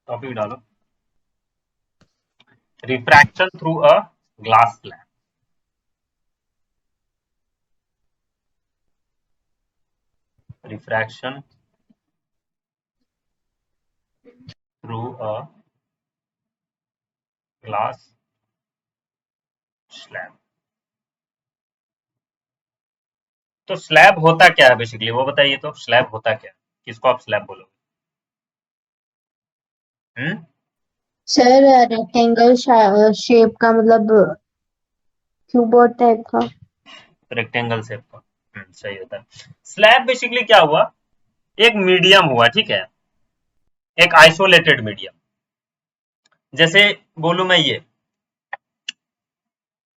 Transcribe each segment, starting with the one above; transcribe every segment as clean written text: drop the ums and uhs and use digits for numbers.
Topic डालो, refraction through a glass slab. Refraction through a glass slab. तो slab होता क्या है बेसिकली, वो बताइए। तो स्लैब होता क्या है, किसको आप स्लैब बोलोगे? हम्म। सर रेक्टेंगल शेप का मतलब क्यूबोर्ड टाइप का। रेक्टेंगल शेप का। सही होता है। स्लैब बेसिकली क्या हुआ, एक मीडियम हुआ, ठीक है, एक आइसोलेटेड मीडियम। जैसे बोलूं मैं ये,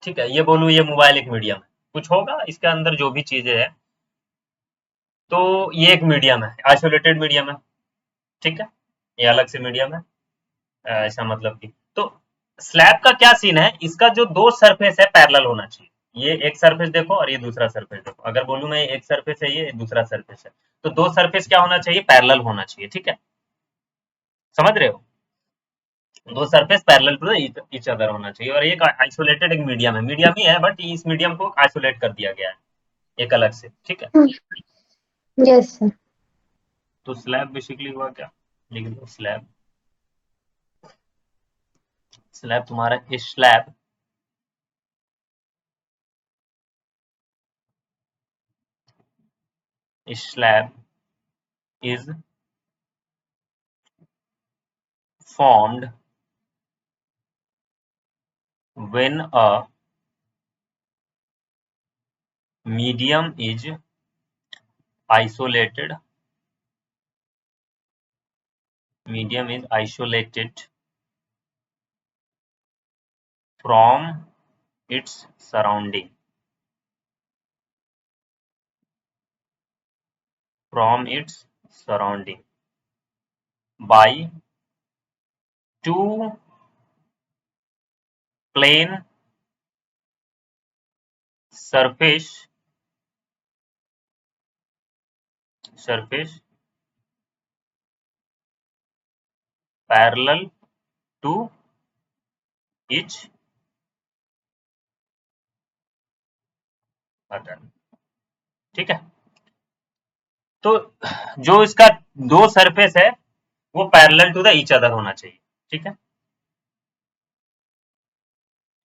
ठीक है, ये बोलूं ये मोबाइल एक मीडियम है, कुछ होगा इसके अंदर जो भी चीजें है, तो ये एक मीडियम है, आइसोलेटेड मीडियम है, ठीक है, ये अलग से मीडियम है। ऐसा मतलब कि तो स्लैब का क्या सीन है, इसका जो दो सरफेस है पैरेलल होना चाहिए। ये एक सरफेस देखो और ये दूसरा सरफेस देखो, अगर बोलूं मैं एक सरफेस है ये दूसरा सरफेस है, तो दो सरफेस क्या होना चाहिए, पैरेलल होना चाहिए, ठीक है, समझ रहे हो? दो surface parallel to each other होना चाहिए, और एक आइसोलेटेड एक मीडियम है, मीडियम ही है बट इस मीडियम को आइसोलेट कर दिया गया है एक अलग से, ठीक है। Yes sir. तो स्लैब बेसिकली हुआ क्या, लिख दो स्लैब। स्लैब तुम्हारा slab slab is formed when a medium is isolated, medium is isolated from its surrounding, from its surrounding by two plane surface surface parallel to each other, ठीक है। तो जो इसका दो सरफेस है वो parallel to the each other होना चाहिए, ठीक है,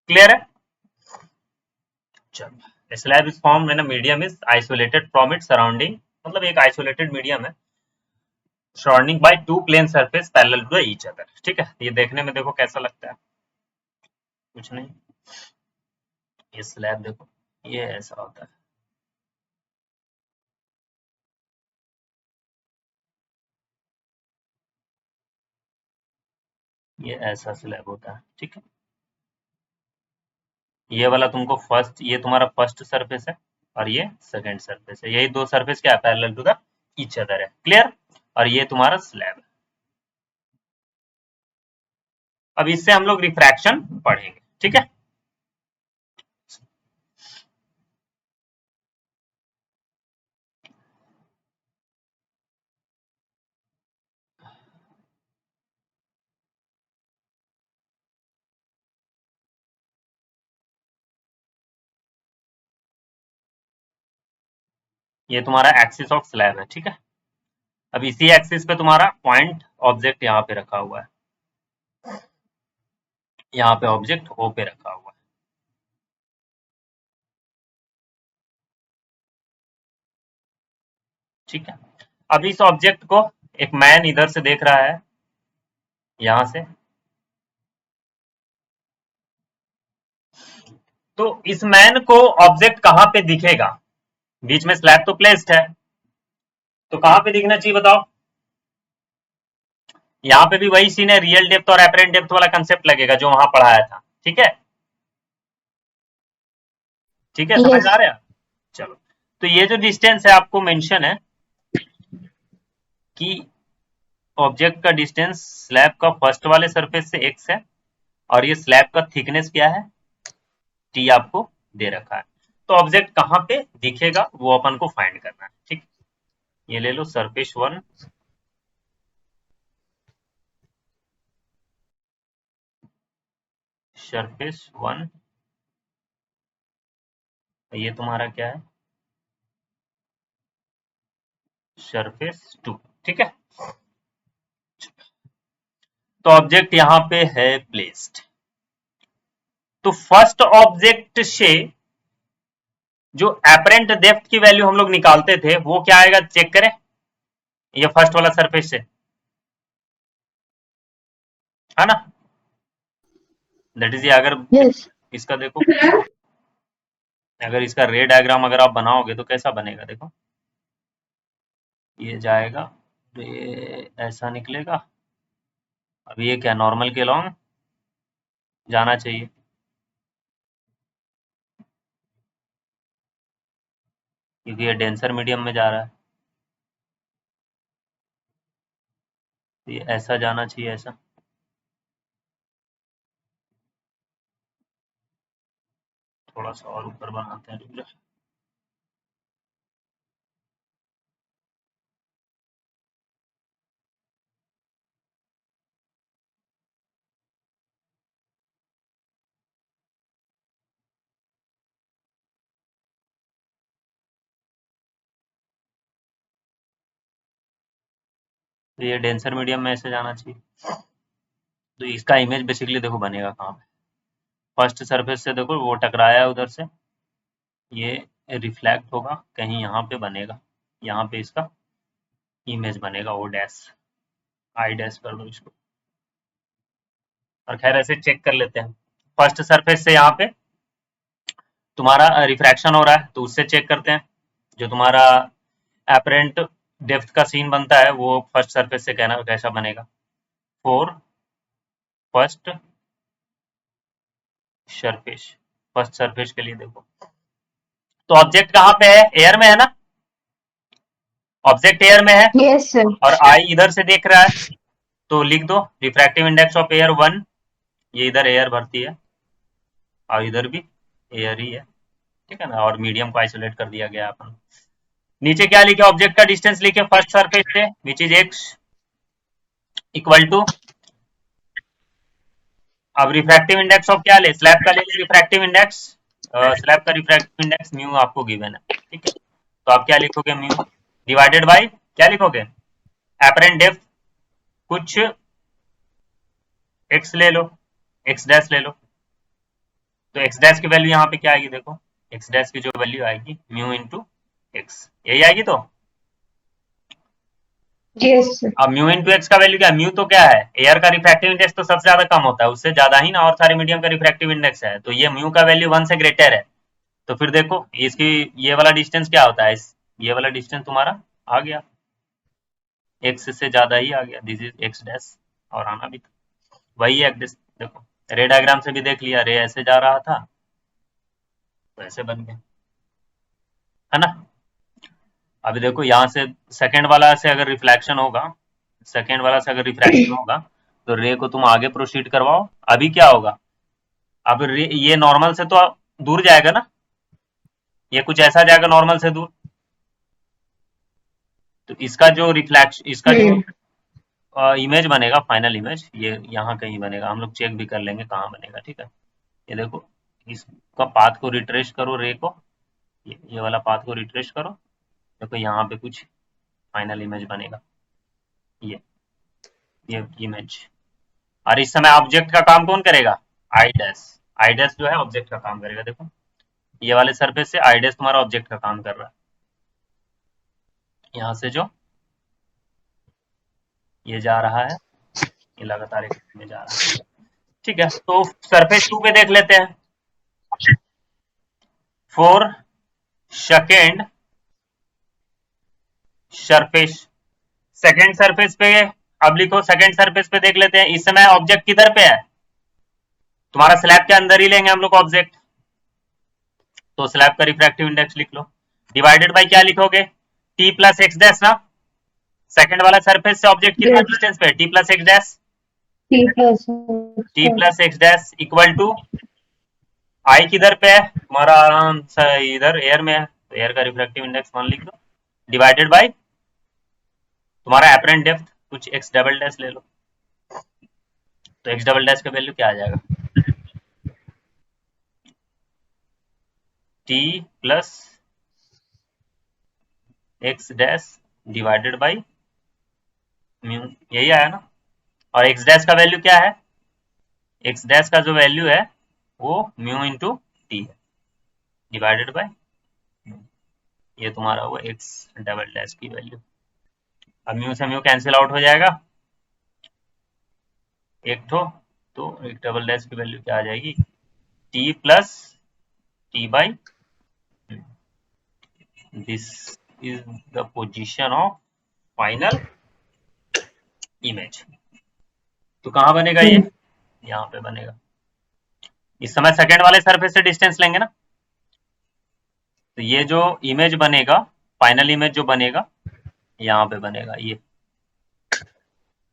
क्लियर है। चलो, slab is form when a medium is isolated from its surrounding, मतलब एक आइसोलेटेड मीडियम है surrounding by two plane surface parallel to each other, ठीक है। ये देखने में देखो कैसा लगता है, कुछ नहीं, ये स्लैब देखो, ये ऐसा होता है, ये ऐसा स्लैब होता है, ठीक है। ये वाला तुमको फर्स्ट, ये तुम्हारा फर्स्ट सरफेस है और ये सेकंड सरफेस है, यही दो सरफेस क्या है, parallel to the each other है, क्लियर। और ये तुम्हारा स्लैब है। अब इससे हम लोग रिफ्रैक्शन पढ़ेंगे, ठीक है। ये तुम्हारा एक्सिस ऑफ स्लैब है, ठीक है। अब इसी एक्सिस पे तुम्हारा पॉइंट ऑब्जेक्ट यहाँ पे रखा हुआ है, यहाँ पे ऑब्जेक्ट ओ पे रखा हुआ है, ठीक है। अब इस ऑब्जेक्ट को एक मैन इधर से देख रहा है, यहाँ से, तो इस मैन को ऑब्जेक्ट कहाँ पे दिखेगा, बीच में स्लैब तो प्लेस्ड है, तो कहाँ पे दिखना चाहिए बताओ। यहाँ पे भी वही सीन है, रियल डेप्थ और एपरेंट डेप्थ वाला कंसेप्ट लगेगा जो वहां पढ़ाया था, ठीक है, ठीक है, समझ यस। आ रहा है। चलो, तो ये जो डिस्टेंस है आपको मेंशन है कि ऑब्जेक्ट का डिस्टेंस स्लैब का फर्स्ट वाले सरफेस से एक्स है, और ये स्लैब का थिकनेस क्या है, टी आपको दे रखा है। तो ऑब्जेक्ट कहाँ पे दिखेगा वो अपन को फाइंड करना है, ठीक। ये ले लो सरफेस वन, सरफेस 1, ये तुम्हारा क्या है, सरफेस 2। ठीक है, तो ऑब्जेक्ट यहां पे है प्लेस्ड। तो फर्स्ट ऑब्जेक्ट से जो एपरेंट डेप्थ की वैल्यू हम लोग निकालते थे वो क्या आएगा, चेक करें। ये फर्स्ट वाला सरफेस से है ना, दैट इज, अगर यस इसका देखो, अगर इसका रे डायग्राम अगर आप बनाओगे तो कैसा बनेगा, देखो ये जाएगा तो ये ऐसा निकलेगा। अब ये क्या, नॉर्मल के लॉन्ग जाना चाहिए, क्योंकि ये डेंसर मीडियम में जा रहा है, तो ये ऐसा जाना चाहिए, ऐसा। थोड़ा सा और ऊपर बनाते हैं, रुक जा। तो ये डेंसर मीडियम में ऐसे जाना चाहिए। तो इसका इमेज बेसिकली देखो बनेगा कहाँ पे, फर्स्ट सरफेस से देखो वो टकराया है उधर से, ये रिफ्लेक्ट होगा कहीं यहाँ पे बनेगा, यहाँ पे इसका इमेज बनेगा, ओ डैश, आई डैश कर दो इसको। और खैर ऐसे चेक कर लेते हैं, फर्स्ट सरफेस से यहाँ पे तुम्हारा रिफ्रैक्शन हो रहा है तो उससे चेक करते हैं। जो तुम्हारा एपरेंट डेप्थ का सीन बनता है वो फर्स्ट सरफेस से कहना कैसा बनेगा, four first surface, first surface के लिए देखो। तो ऑब्जेक्ट कहाँ पे है, एयर में है ना, ऑब्जेक्ट एयर में है यस सर और आई इधर से देख रहा है, तो लिख दो रिफ्रैक्टिव इंडेक्स ऑफ एयर 1, ये इधर एयर भरती है और इधर भी एयर ही है, ठीक है ना, और मीडियम को आइसोलेट कर दिया गया अपन। नीचे क्या लिखे, ऑब्जेक्ट का डिस्टेंस लिखे फर्स्ट सरफेस से, which is x equal to, अब रिफ्रैक्टिव इंडेक्स ऑफ क्या ले, स्लैब का ले रिफ्रैक्टिव इंडेक्स, स्लैब का रिफ्रैक्टिव इंडेक्स म्यू आपको गिवन है, ठीक है। तो आप क्या लिखोगे, म्यू डिवाइडेड बाय क्या लिखोगे, एपरेंट डेप्थ कुछ एक्स ले लो, एक्स डैश ले लो। तो एक्स डैश की वैल्यू यहाँ पे क्या आएगी, देखो एक्स डैश की जो वैल्यू आएगी म्यू इंटू एक्स, यही आएगी। तो यस सर अब म्यू इंटू एक्स का वैल्यू क्या है, म्यू तो क्या है, एयर का रिफ्रैक्टिव इंडेक्स तो सबसे ज्यादा कम होता है, उससे ज्यादा ही ना और सारे मीडियम का रिफ्रैक्टिव इंडेक्स है, तो ये म्यू का वैल्यू 1 से ग्रेटर है। तो फिर देखो इसकी ये वाला डिस्टेंस क्या होता है, ये वाला डिस्टेंस तुम्हारा आ गया, एक्स से ज्यादा ही आ गया, दिस इज एक्स डैश, और आना भी था वही है। देखो रे डायग्राम से भी देख लिया, रे ऐसे जा रहा था तो ऐसे बन गया, है ना। अभी देखो यहाँ से सेकंड वाला से अगर रिफ्लेक्शन होगा, सेकंड वाला से अगर रिफ्रैक्शन होगा तो रे को तुम आगे प्रोसीड करवाओ, अभी क्या होगा, अब रे ये नॉर्मल से तो दूर जाएगा ना, ये कुछ ऐसा जाएगा नॉर्मल से दूर, तो इसका जो रिफ्लेक्शन, इसका जो हम्म इमेज बनेगा, फाइनल इमेज ये यहाँ कहीं बनेगा, हम लोग चेक भी कर लेंगे कहाँ बनेगा, ठीक है। ये देखो इसका पाथ को रिट्रेस करो, रे को ये वाला पाथ को रिट्रेस करो, देखो यहाँ पे कुछ फाइनल इमेज बनेगा, ये ये इमेज। और इस समय ऑब्जेक्ट का काम कौन करेगा, आई डैश, आई डैश जो है ऑब्जेक्ट का काम करेगा, देखो ये वाले सरफेस से आई डैश तुम्हारा ऑब्जेक्ट का काम कर रहा है, यहाँ से जो ये जा रहा है, ये लगातार एक में जा रहा है, ठीक है। तो सरफेस 2 पे देख लेते हैं, four second surface, second surface पे, अब लिखो सेकेंड सरफेस पे देख लेते हैं, इस समय ऑब्जेक्ट किधर पे है, तुम्हारा स्लैब के अंदर ही लेंगे हम लोग ऑब्जेक्ट, तो स्लैब का रिफ्रैक्टिव इंडेक्स लिख लो, डिवाइडेड बाय क्या लिखोगे, टी प्लस एक्स डैश ना, सेकंड वाला सरफेस से ऑब्जेक्ट कितना यस डिस्टेंस पे है, T plus X dash, T plus T plus X dash equal to I किधर पे है तुम्हारा, आराम से इधर एयर में है, तो एयर का रिफ्रैक्टिव इंडेक्स 1 लिख दो, डिवाइडेड बाय तुम्हारा एपरेंट डेप्थ कुछ एक्स डबल डैश ले लो, तो एक्स डबल डैश का वैल्यू क्या आ जाएगा, T plus X dash divided by mu, यही आया ना। और एक्स डैश का वैल्यू क्या है, एक्स डैश का जो वैल्यू है वो म्यू इंटू टी है डिवाइडेड बाय, ये तुम्हारा हुआ एक्स डबल डैश की वैल्यू। अब म्यू से म्यू कैंसिल आउट हो जाएगा एक ठो, तो एक डबल डैश की वैल्यू क्या आ जाएगी, T plus T by, this is the position of final image. तो कहाँ बनेगा ये, यहाँ पे बनेगा। इस समय सेकंड वाले सरफेस से डिस्टेंस लेंगे ना, तो ये जो इमेज बनेगा, फाइनल इमेज जो बनेगा यहाँ पे बनेगा, ये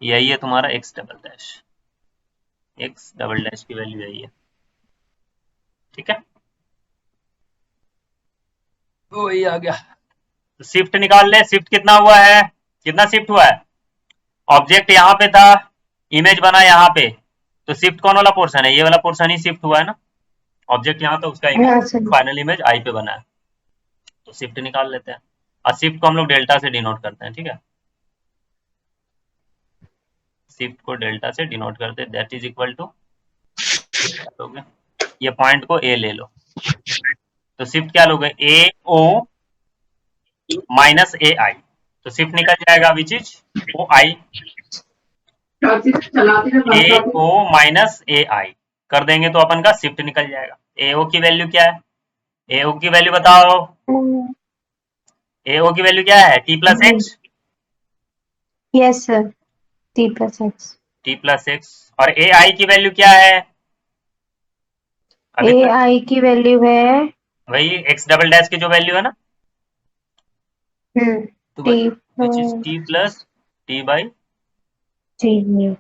यही है तुम्हारा x double dash, x double dash की वैल्यू यही है, ठीक है। तो वही आ गया। तो शिफ्ट निकाल ले, शिफ्ट कितना हुआ है, कितना शिफ्ट हुआ है, ऑब्जेक्ट यहाँ पे था, इमेज बना यहाँ पे, तो शिफ्ट कौन वाला पोर्शन है, ये वाला पोर्शन ही शिफ्ट हुआ है ना, ऑब्जेक्ट यहाँ था, उसका इमेज हाँ सर। फाइनल इमेज आई पे बना है, तो शिफ्ट निकाल लेते हैं। और शिफ्ट को हम लोग डेल्टा से डिनोट करते हैं, ठीक है, शिफ्ट को डेल्टा से डिनोट करते हैं, दैट इज इक्वल टू, ये पॉइंट को ए ले लो, तो शिफ्ट क्या लोगे, ए ओ माइनस ए आई, तो शिफ्ट निकल जाएगा which is O I, A O minus ए आई कर देंगे तो अपन का शिफ्ट निकल जाएगा। ए ओ की वैल्यू क्या है, ए ओ की वैल्यू बताओ, ए ओ की वैल्यू क्या है, T plus x, yes sir, T plus x. T plus x, और ए आई की वैल्यू क्या है, अभी ए आई की वैल्यू है वही एक्स डबल डैश की जो वैल्यू है ना, तो T which is T plus T by, जी।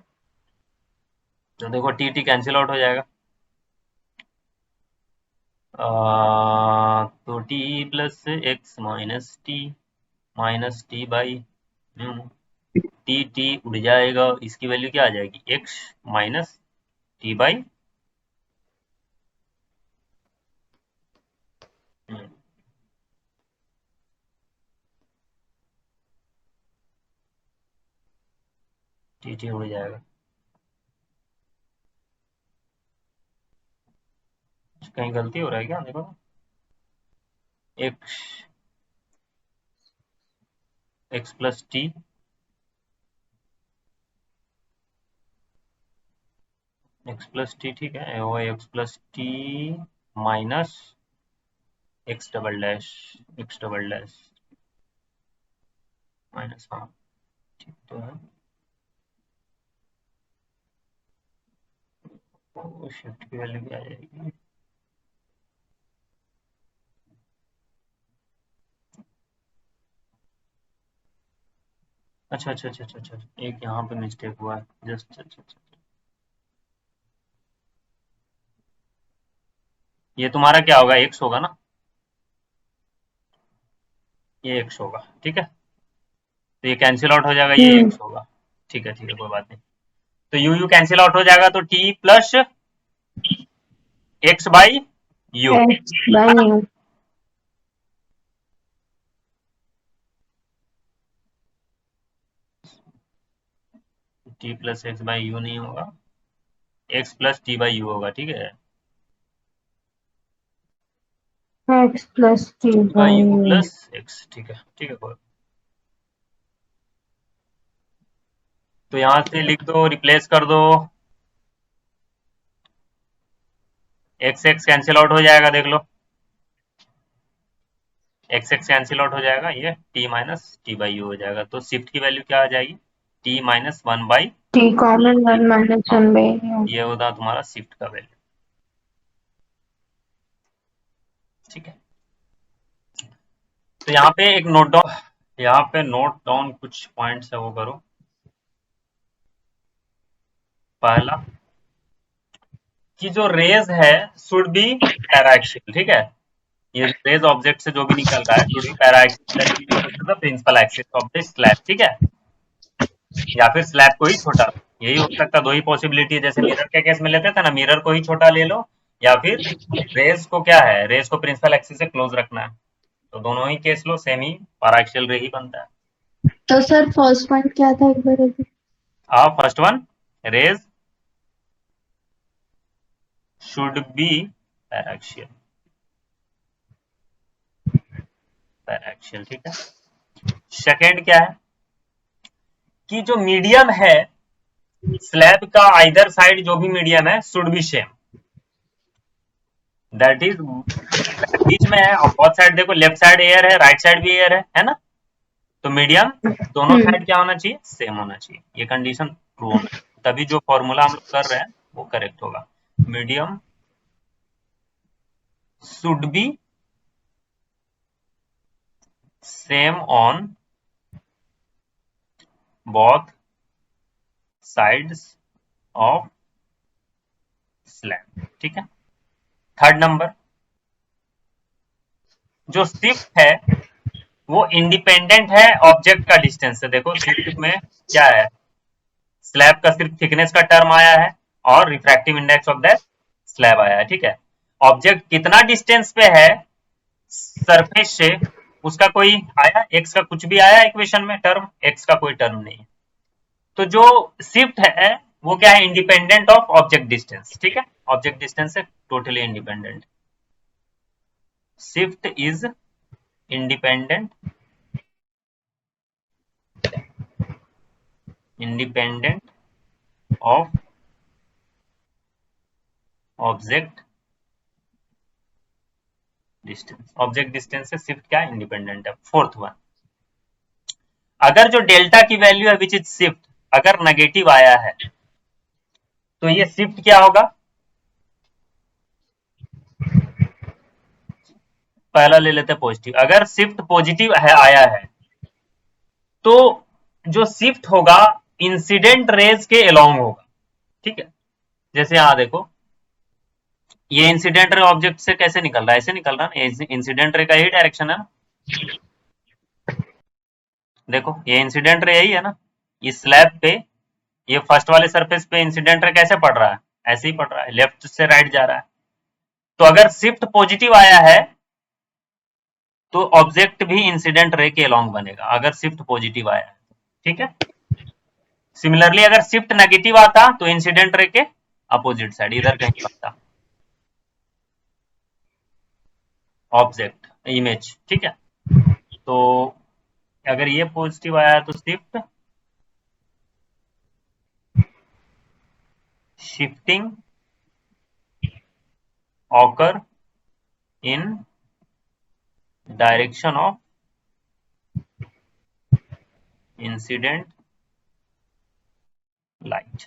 तो देखो टी टी कैंसिल आउट हो जाएगा, तो T plus X minus T by mu, T T उड़ जाएगा, इसकी वैल्यू क्या आ जाएगी, X minus T by, T T उड़ जाएगा, कहीं गलती हो रहा है क्या, देखो, X X plus T, X plus T, ठीक है, वो X plus T minus X double dash, x double dash minus, हाँ ठीक तो है, तो शिफ्ट की वैल्यू क्या आ जाएगी, अच्छा अच्छा अच्छा अच्छा अच्छा, एक यहाँ पे मिस्टेक हुआ है जस्ट, अच्छा अच्छा, ये तुम्हारा क्या होगा, एक्स होगा ना, ये एक्स होगा, ठीक है, तो ये कैंसिल आउट हो जाएगा, ये एक्स होगा, ठीक है कोई बात नहीं, तो यू यू कैंसिल आउट हो जाएगा, तो T plus x by you, x by you. T plus x by you नहीं होगा, x plus T by you होगा, ठीक है, x plus T by by you you. Plus x, ठीक है कोई, तो यहाँ से लिख दो, रिप्लेस कर दो, एक्स एक्स कैंसिल आउट हो जाएगा, देख लो, एक्स एक्स कैंसिल आउट हो जाएगा, ये T minus T by you हो जाएगा, तो शिफ्ट की वैल्यू क्या आ जाएगी, T minus one by, T common 1 minus हाँ 1 बाई यू। ये होता तुम्हारा शिफ्ट का वैल्यू, ठीक है। तो यहाँ पे एक नोट डाउन, यहाँ पे नोट डाउन कुछ पॉइंट्स है वो करो। पहला कि जो रेज है शुड बी पैराक्सियल, ठीक है, ये रेज ऑब्जेक्ट से जो भी निकल रहा है should be paraxial, that is equal to the principal axis of the slab, ठीक है, या फिर स्लैब को ही छोटा, यही हो सकता है, दो ही पॉसिबिलिटी है, जैसे मिरर के केस में लेते थे ना, मिरर को ही छोटा ले लो या फिर रेस को क्या है, रेस को प्रिंसिपल एक्सिस से क्लोज रखना है। तो दोनों ही केस लो सेम ही पैराक्सियल रे ही बनता है। तो सर फर्स्ट पॉइंट क्या था एक बार अभी? First one, rays should be paraxial, paraxial, ठीक है। सेकेंड क्या है कि जो मीडियम है स्लैब का आइदर साइड जो भी मीडियम है should be same, that is बीच में है और बहुत साइड देखो, लेफ्ट साइड एयर है, राइट साइड भी एयर है ना। तो मीडियम दोनों हम्म। साइड क्या होना चाहिए, सेम होना चाहिए, ये कंडीशन ट्रू होना चाहिए, तभी जो फॉर्मूला हम लोग कर रहे हैं वो करेक्ट होगा। Medium should be same on both sides of slab, ठीक है। थर्ड नंबर, जो शिफ्ट है वो इंडिपेंडेंट है ऑब्जेक्ट का डिस्टेंस से। देखो शिफ्ट में क्या है, स्लैब का सिर्फ थिकनेस का टर्म आया है और refractive index of that slab आया है, ठीक है। ऑब्जेक्ट कितना डिस्टेंस पे है सरफेस से, उसका कोई आया, एक्स का कुछ भी आया इक्वेशन में टर्म, एक्स का कोई टर्म नहीं है। तो जो शिफ्ट है वो क्या है, इंडिपेंडेंट ऑफ ऑब्जेक्ट डिस्टेंस, ठीक है। ऑब्जेक्ट डिस्टेंस से totally independent. Shift is independent, independent of object distance. Object distance से शिफ्ट क्या इंडिपेंडेंट है। फोर्थ वन, अगर जो डेल्टा की वैल्यू है विच इज शिफ्ट अगर नेगेटिव आया है तो ये शिफ्ट क्या होगा, पहला ले लेते हैं पॉजिटिव। अगर शिफ्ट पॉजिटिव है आया है तो जो शिफ्ट होगा इंसिडेंट रेज के अलोंग होगा, ठीक है। जैसे यहां देखो, ये इंसिडेंट रे ऑब्जेक्ट से कैसे निकल रहा है, ऐसे निकल रहा है ना, इंसिडेंट रे का यही डायरेक्शन है ना। देखो ये इंसिडेंट रे यही है ना, इस स्लैब पे ये फर्स्ट वाले सरफेस पे इंसिडेंट रे कैसे पड़ रहा है, ऐसे ही पड़ रहा है, लेफ्ट से राइट जा रहा है। तो अगर शिफ्ट पॉजिटिव आया है तो ऑब्जेक्ट भी इंसिडेंट रे के अलोंग बनेगा अगर शिफ्ट पॉजिटिव आया है, ठीक है। सिमिलरली अगर शिफ्ट नेगेटिव आता तो इंसिडेंट रे के अपोजिट साइड इधर कहीं बनता ऑब्जेक्ट इमेज, ठीक है। तो अगर ये पॉजिटिव आया तो shift shifting occur in direction of incident light.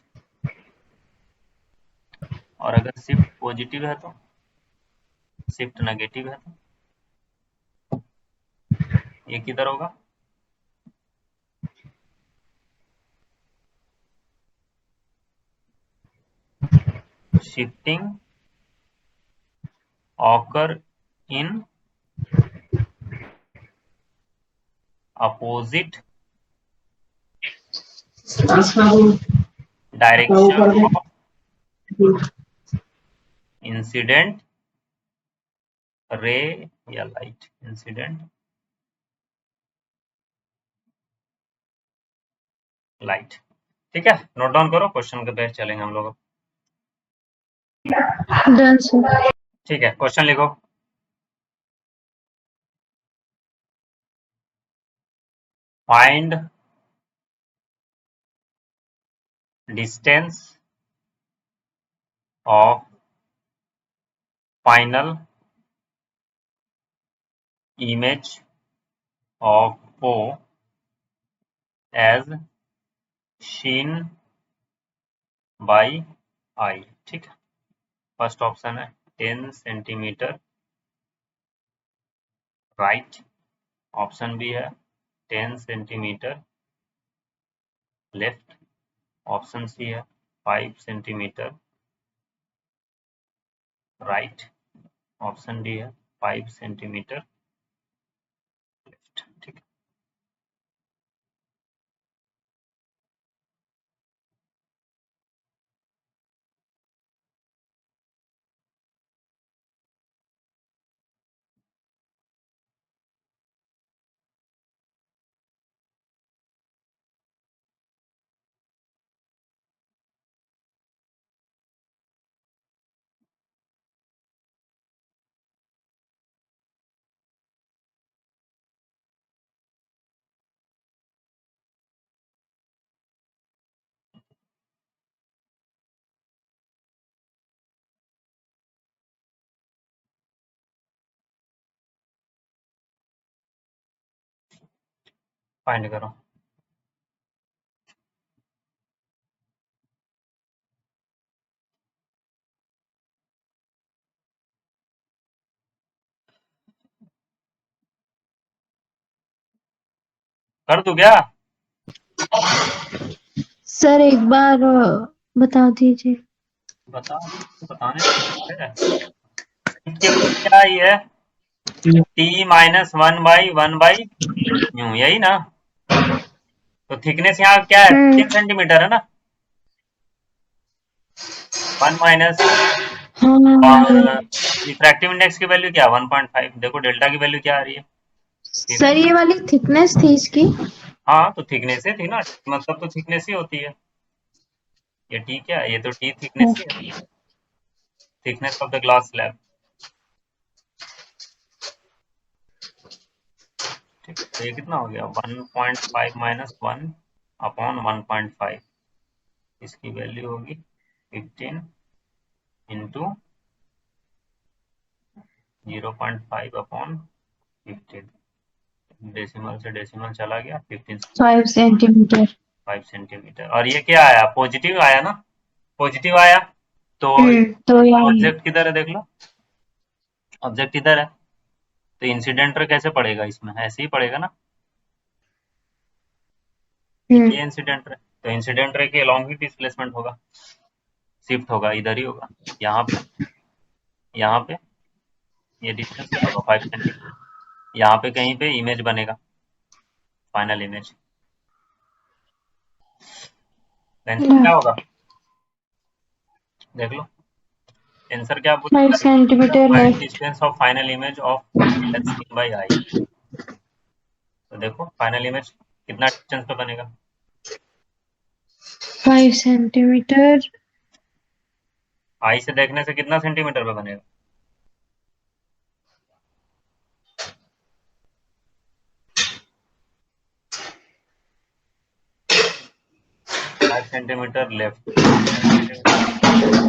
और अगर शिफ्ट पॉजिटिव है तो, शिफ्ट नेगेटिव है तो ये किधर होगा, shifting occur in opposite direction of incident रे या लाइट, इंसिडेंट लाइट, ठीक है। नोट डाउन करो, क्वेश्चन के तहत चलेंगे हम लोग। Done sir. ठीक है, क्वेश्चन लिखो। Find distance of final image of O as seen by eye, ठीक है। फर्स्ट ऑप्शन है 10 सेंटीमीटर राइट, ऑप्शन बी है 10 सेंटीमीटर लेफ्ट, ऑप्शन सी है 5 सेंटीमीटर राइट, ऑप्शन डी है 5 सेंटीमीटर लेफ्ट, ठीक है। फाइंड करो। कर दूं क्या? सर एक बार बता दीजिए। बता, बताने है। इसके बाद क्या ही है, T minus one by new, यही ना। तो थिकनेस यहाँ क्या है, 15 सेंटीमीटर है ना। 1 माइनस, और हाँ रिफ्रैक्टिव इंडेक्स की वैल्यू क्या, 1.5। देखो डेल्टा की वैल्यू क्या आ रही है। सर, ये वाली थिकनेस थी इसकी। हाँ तो थिकनेस ही थी ना, मतलब तो थिकनेस ही होती है। ये टी क्या है, ये तो टी थिकनेस ही है, thickness of the glass slab. ठीक है, तो ये कितना हो गया, 1.5 माइनस 1/1.5। इसकी वैल्यू होगी 15 इंटू 0.5/15। डेसिमल से डेसिमल चला गया, 15 5 सेंटीमीटर। 5 सेंटीमीटर। और ये क्या आया, पॉजिटिव आया ना, पॉजिटिव आया। तो तो यही। ऑब्जेक्ट किधर है, देख लो, ऑब्जेक्ट इधर है। तो इंसिडेंट रे कैसे पड़ेगा इसमें, ऐसे ही पड़ेगा ना। ये इंसिडेंट रे, तो इंसिडेंट रे के अलॉन्ग ही डिस्प्लेसमेंट होगा, शिफ्ट होगा, इधर ही होगा, यहाँ पे, यहाँ पे। ये डिस्टेंस क्या होगा, 5 सेंटीमीटर। यहाँ पे कहीं पे इमेज बनेगा, फाइनल इमेज। आंसर क्या होगा, देख लो। आंसर क्या फाइव बोला, centimetre find left. Distance of final image of as seen by eye. तो देखो फाइनल इमेज कितना डिस्टेंस पे बनेगा, 5 सेंटीमीटर। आई से देखने से कितना सेंटीमीटर पे बनेगा। 5 सेंटीमीटर लेफ्ट, कितने सेंटीमीटर,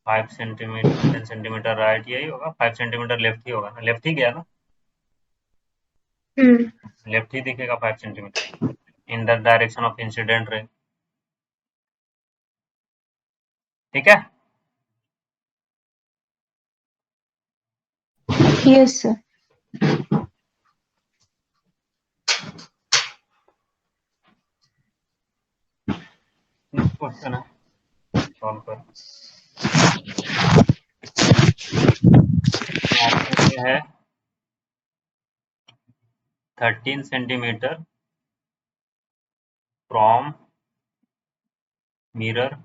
5 सेंटीमीटर, 10 सेंटीमीटर राइट, यही होगा, 5 सेंटीमीटर लेफ्ट ही होगा ना, लेफ्ट ही गया ना, हम्म। लेफ्ट ही दिखेगा 5 centimetre in the direction of incident ray. ठीक है। Yes sir. नेक्स्ट क्वेश्चन है, सॉल्व कर। ऑप्शन ये है 13 centimetre from mirror,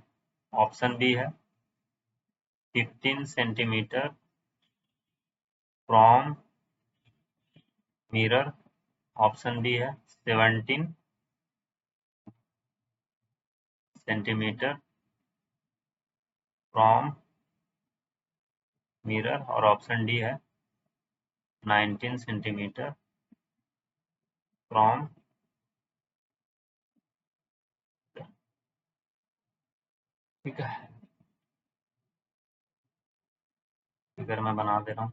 option B है 15 centimetre from mirror, option B है 17 सेंटीमीटर फ्रॉम मिरर, और ऑप्शन डी है 19 सेंटीमीटर फ्रॉम। ठीक है, फिगर मैं बना दे रहा हूँ।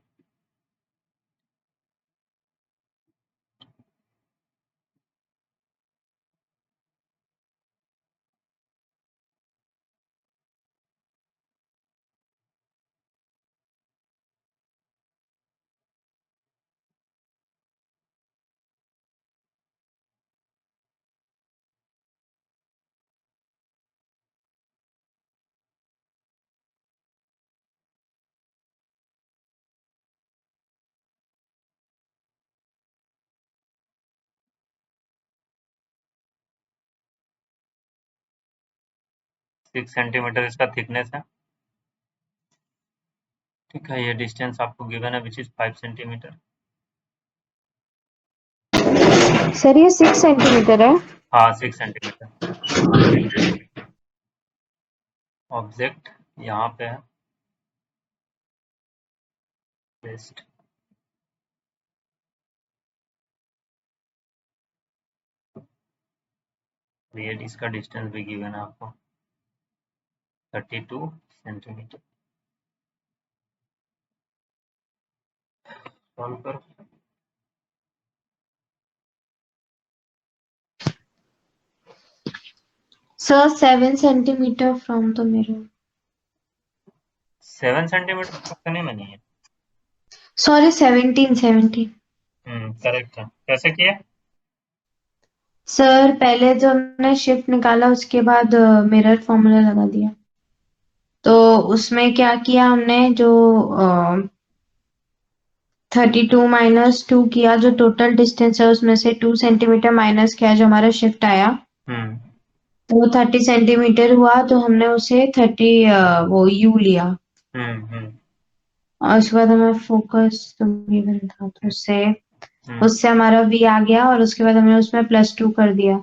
6 सेंटीमीटर इसका थिकनेस है। ठीक है, ये डिस्टेंस आपको गिवन है विच इज 5 सेंटीमीटर। सर ये 6 सेंटीमीटर है। हाँ 6 सेंटीमीटर। ऑब्जेक्ट यहाँ पे है, बेस्ट। ये इसका डिस्टेंस भी गिवन है आपको, 32 सेंटीमीटर। सॉल्व करो। Sir, 7 centimeter from the mirror. 7 centimetre इतने में नहीं है। Sorry, 17. करेक्ट है। कैसे किए? सर पहले जो हमने शिफ्ट निकाला उसके बाद मिरर फॉर्मूला लगा दिया। तो उसमें क्या किया हमने, जो 32 माइनस 2 किया, जो टोटल डिस्टेंस है उसमें से 2 सेंटीमीटर माइनस किया, जो हमारा शिफ्ट आया हम्म वो 30 सेंटीमीटर हुआ, तो हमने उसे 30 वो यू लिया। हम्म और उसके बाद हमें फोकस तो गिवन था, तो उससे हम्म उससे हमारा वी आ गया, और उसके बाद हमने उसमें +2 कर दिया।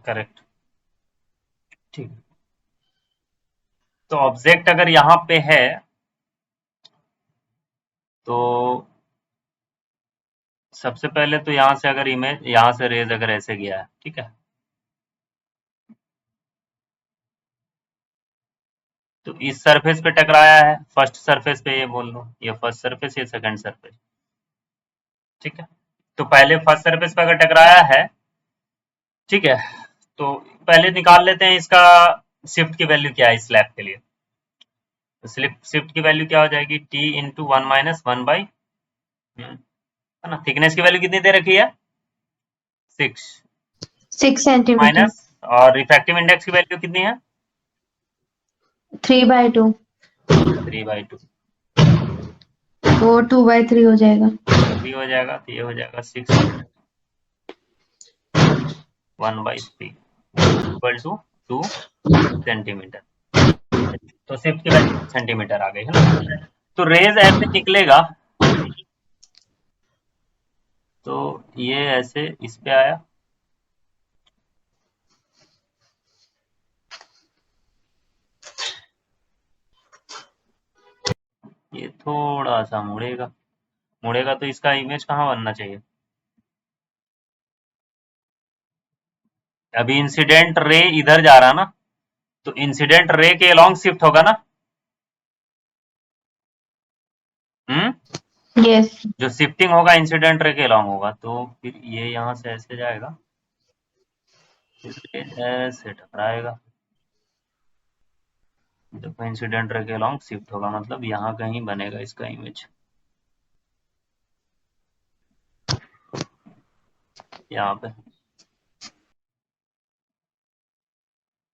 करेक्ट। ठीक। तो ऑब्जेक्ट अगर यहाँ पे है तो सबसे पहले तो यहाँ से अगर इमेज, यहाँ से रेज अगर ऐसे गया है, ठीक है, तो इस सरफेस पे टकराया है, फर्स्ट सरफेस पे, ये बोल लो ये फर्स्ट सरफेस, ये सेकंड सरफेस, ठीक है। तो पहले फर्स्ट सरफेस पे अगर टकराया है, ठीक है, तो पहले निकाल लेते हैं इसका शिफ्ट की वैल्यू क्या है स्लैब के लिए। तो शिफ्ट की वैल्यू क्या हो जाएगी, टी इंटू 1 - 1/, है ना। थिकनेस की वैल्यू कितनी दे रखी है, 6 6 सेंटीमीटर। माइनस, और रिफ्रैक्टिव इंडेक्स की वैल्यू कितनी है, 3/2। 3/2। वो 2/3 हो जाएगा। 3 हो जाएगा, तो ये हो जाएगा 6/1/3 इक्वल टू 2 सेंटीमीटर। तो शिफ्ट की वैल्यू सेंटीमीटर आ गई, है ना। तो रेज ऐसे निकलेगा, तो ये ऐसे इस पे आया, ये थोड़ा सा मुड़ेगा, मुड़ेगा तो इसका इमेज कहाँ बनना चाहिए। अभी इंसिडेंट रे इधर जा रहा ना, तो इंसिडेंट रे के अलोंग शिफ्ट होगा ना। यस। जो शिफ्टिंग होगा इंसिडेंट रे के अलोंग होगा, तो फिर ये यहाँ से ऐसे जाएगा, फिर रे ऐसे टकराएगा। देखो इंसिडेंट रे के अलोंग शिफ्ट होगा, मतलब यहाँ कहीं बनेगा इसका इमेज, यहाँ पे।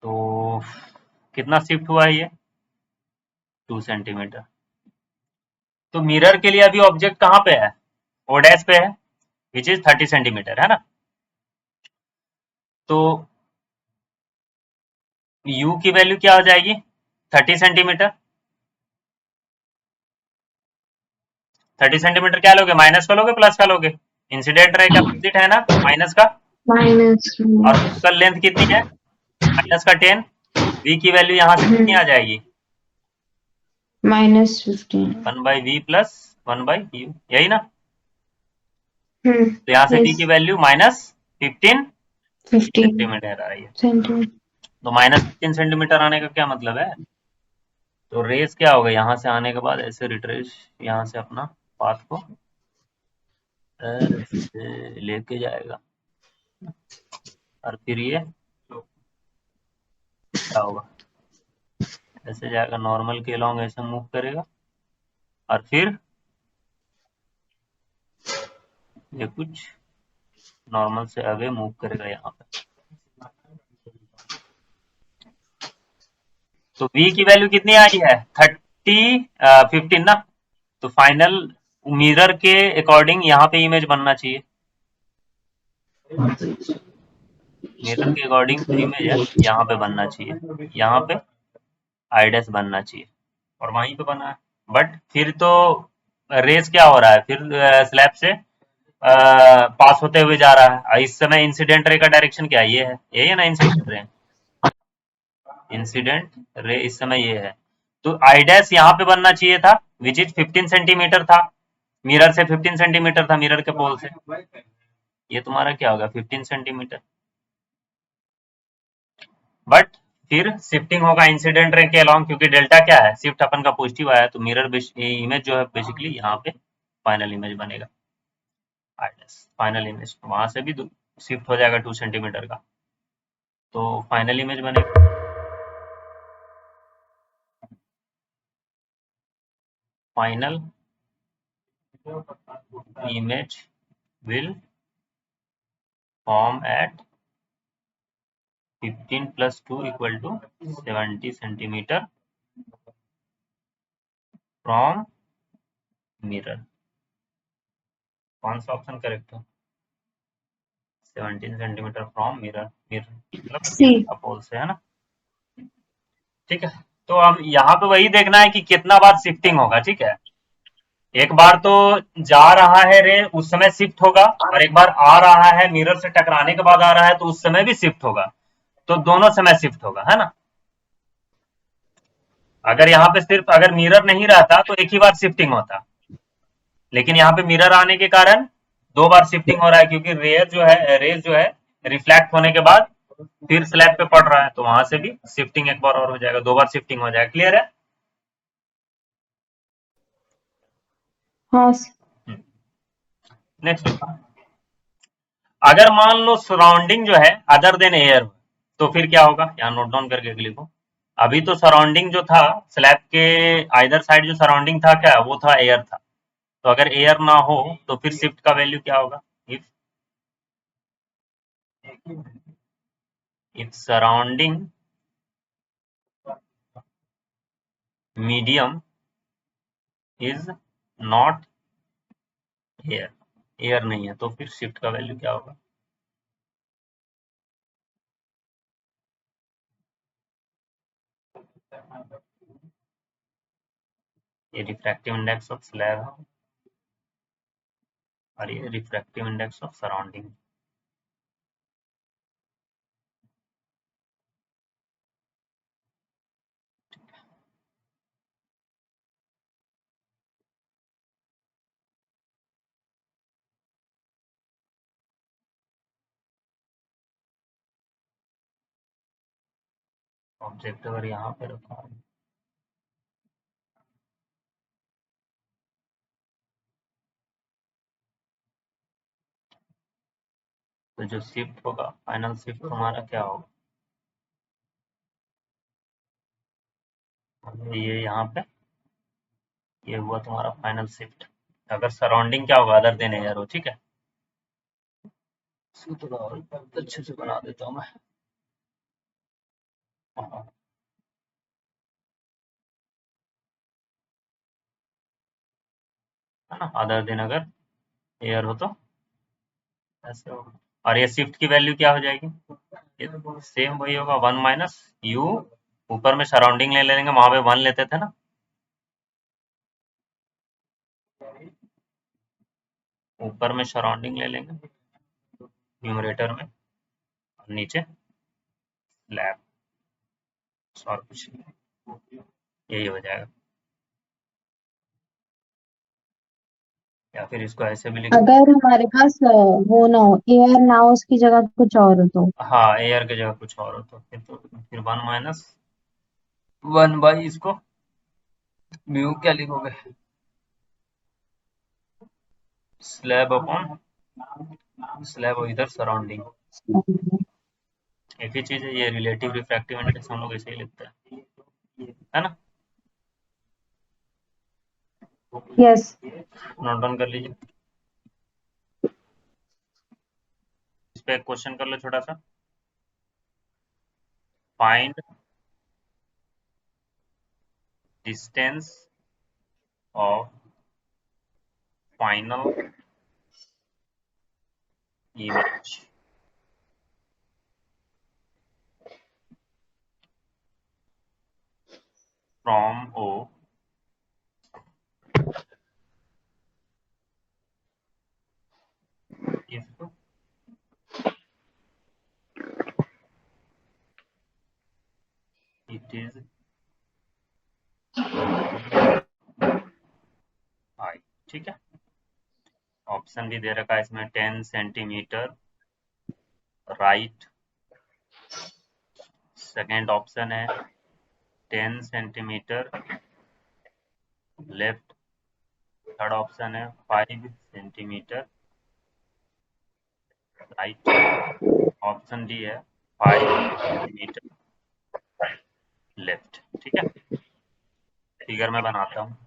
तो कितना शिफ्ट हुआ है ये, 2 सेंटीमीटर। तो मिरर के लिए अभी ऑब्जेक्ट कहाँ पे है, ओ डैश पे है, विच इज 30 सेंटीमीटर, है ना। तो यू की वैल्यू क्या हो जाएगी, 30 सेंटीमीटर। 30 सेंटीमीटर क्या लोगे, माइनस का लोगे प्लस का लोगे, इंसिडेंट रे का अपोजिट है ना माइनस का, माइनस। और फोकल लेंथ कितनी है, -10। वी की वैल्यू यहाँ से कितनी आ जाएगी, -15। 1/v प्लस 1/u, यही ना। तो यहाँ से वी यस। की वैल्यू -15 15 सेंटीमीटर आ रही है। सेंटीमीटर। तो -15 सेंटीमीटर आने का क्या मतलब है, तो रेस क्या होगा, यहाँ से आने के बाद ऐसे रिट्रेस, यहाँ से अपना पाथ को ऐसे लेके जाएगा, और फिर ये क्या होगा, ऐसे जाएगा, नॉर्मल के लॉन्ग ऐसे मूव करेगा, और फिर ये कुछ नॉर्मल से अवे मूव करेगा यहाँ पे। तो v की वैल्यू कितनी आई है, 15 ना। तो फाइनल मिरर के अकॉर्डिंग यहाँ पे इमेज बनना चाहिए, मिरर के अकॉर्डिंग जो इमेज है यहाँ पे बनना चाहिए, यहाँ पे आई डैश बनना चाहिए, और वहीं पे बना है। बट फिर तो रेस क्या हो रहा है, फिर स्लैब से पास होते हुए जा रहा है। इस समय इंसिडेंट रे का डायरेक्शन क्या है, ये है, यही है ना इंसिडेंट रे, इंसिडेंट रे इस समय ये है। तो आई डैश यहाँ पे बनना चाहिए था, विच इज 15 सेंटीमीटर था, मिरर से 15 सेंटीमीटर था, मिरर के पोल से। ये तुम्हारा क्या होगा, 15 सेंटीमीटर। बट फिर शिफ्टिंग होगा इंसिडेंट रे के अलॉन्ग, क्योंकि डेल्टा क्या है, शिफ्ट अपन का पॉजिटिव आया, तो मिरर इमेज जो है बेसिकली यहाँ पे फाइनल इमेज बनेगा। फाइनल इमेज वहां से भी शिफ्ट हो जाएगा 2 सेंटीमीटर का, तो फाइनल इमेज बनेगा। Final image will form at 15 plus 2 equal to 70 centimeter from mirror। कौन सा ऑप्शन करेक्ट है? 17 सेंटीमीटर फ्रॉम मिरर, मिरर मतलब सी। मिरर का पोल से, है ना? ठीक है, तो अब यहाँ पे वही देखना है कि कितना बार शिफ्टिंग होगा। ठीक है, एक बार तो जा रहा है रे, उस समय शिफ्ट होगा, और एक बार आ रहा है मिरर से टकराने के बाद आ रहा है, तो उस समय भी शिफ्ट होगा। तो दोनों समय शिफ्ट होगा, है ना? अगर यहाँ पे सिर्फ अगर मिरर नहीं रहता तो एक ही बार शिफ्टिंग होता, लेकिन यहाँ पे मिरर आने के कारण 2 बार शिफ्टिंग हो रहा है, क्योंकि रेज जो है रिफ्लेक्ट होने के बाद फिर स्लैब पे पड़ रहा है, तो वहां से भी शिफ्टिंग एक बार और हो जाएगा, 2 बार शिफ्टिंग हो जाएगा। क्लियर है? हाँ। नेक्स्ट, अगर मान लो सराउंडिंग जो है अदर देन एयर, तो फिर क्या होगा? यहाँ नोट डाउन करके लिखो। अभी तो सराउंडिंग जो था स्लैब के आइदर साइड, जो सराउंडिंग था क्या, वो था एयर था। तो अगर एयर ना हो तो फिर शिफ्ट का वैल्यू क्या होगा? If surrounding medium is not air, air नहीं है, तो फिर शिफ्ट का वैल्यू क्या होगा? ये रिफ्रैक्टिव इंडेक्स ऑफ स्लैब है, और ये refractive index of surrounding. Object अगर यहाँ पे रखा है, तो जो शिफ्ट होगा, फाइनल शिफ्ट हमारा क्या होगा? ये यहाँ पे ये हुआ तुम्हारा फाइनल शिफ्ट। अगर सराउंडिंग क्या होगा? अदर देन एयर हो। ठीक है, इसको थोड़ा और अच्छे से बना देता हूँ मैं। हाँ, है ना? अदर देन अगर एयर हो तो ऐसे होगा। और ये शिफ्ट की वैल्यू क्या हो जाएगी? ये सेम वही होगा, 1 - u। ऊपर में सराउंडिंग ले लेंगे, वहां पे 1 लेते थे ना, ऊपर में सराउंडिंग ले लेंगे न्यूमरेटर में, और नीचे स्लैब, और कुछ नहीं, यही हो जाएगा। या फिर इसको ऐसे भी लिख, अगर हमारे पास वो ना हो, एयर ना हो, उसकी जगह कुछ और हो तो। हाँ, एयर की जगह कुछ और हो तो फिर 1 - 1 इसको म्यू क्या लिखोगे? स्लैब अपॉन स्लैब और इधर सराउंडिंग, एक ही चीज है। ये रिलेटिव रिफ्रैक्टिव इंडेक्स हम लोग ऐसे ही लिखते हैं, है ना? यस। नोट डाउन कर लीजिए। इस पे एक क्वेश्चन कर लो छोटा सा। Find distance of final image from O if it is eye. ठीक है, ऑप्शन भी दे रखा है इसमें, 10 सेंटीमीटर राइट, सेकेंड ऑप्शन है 10 सेंटीमीटर लेफ्ट, थर्ड ऑप्शन है 5 सेंटीमीटर राइट। ऑप्शन डी है 5 सेंटीमीटर लेफ्ट। ठीक है, फिगर में बनाता हूँ।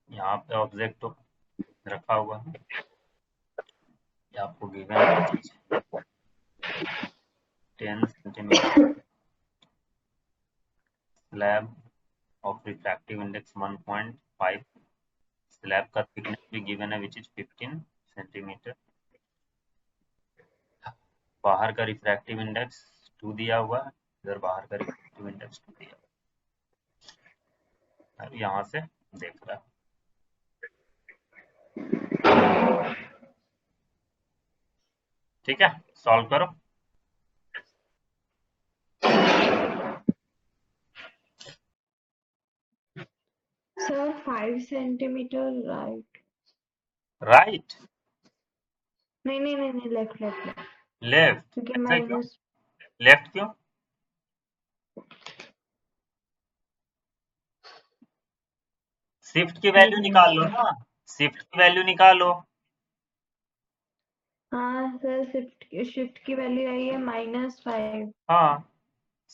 यहाँ पे ऑब्जेक्ट रखा हुआ है, ये आपको गिवन है चीज 10 centimetre slab of refractive index 1.5, slab का थिकनेस भी गिवन है विच इज 15 सेंटीमीटर। बाहर का रिफ्रैक्टिव इंडेक्स 2 दिया हुआ है, इधर बाहर का रिफ्रैक्टिव इंडेक्स 2 दिया हुआ है, यहाँ से देख रहा है। ठीक है, सॉल्व करो। Sir 5 centimetre right. राइट, नहीं नहीं नहीं नहीं, लेफ्ट लेफ्ट लेफ्ट, लेफ्ट क्योंकि ऐसे क्यों? माइनस। लेफ्ट क्यों? शिफ्ट की एक वैल्यू मिनट निकाल लो सर। ना, शिफ्ट की वैल्यू निकालो। हाँ सर, शिफ्ट शिफ्ट की वैल्यू आई है -5। हाँ,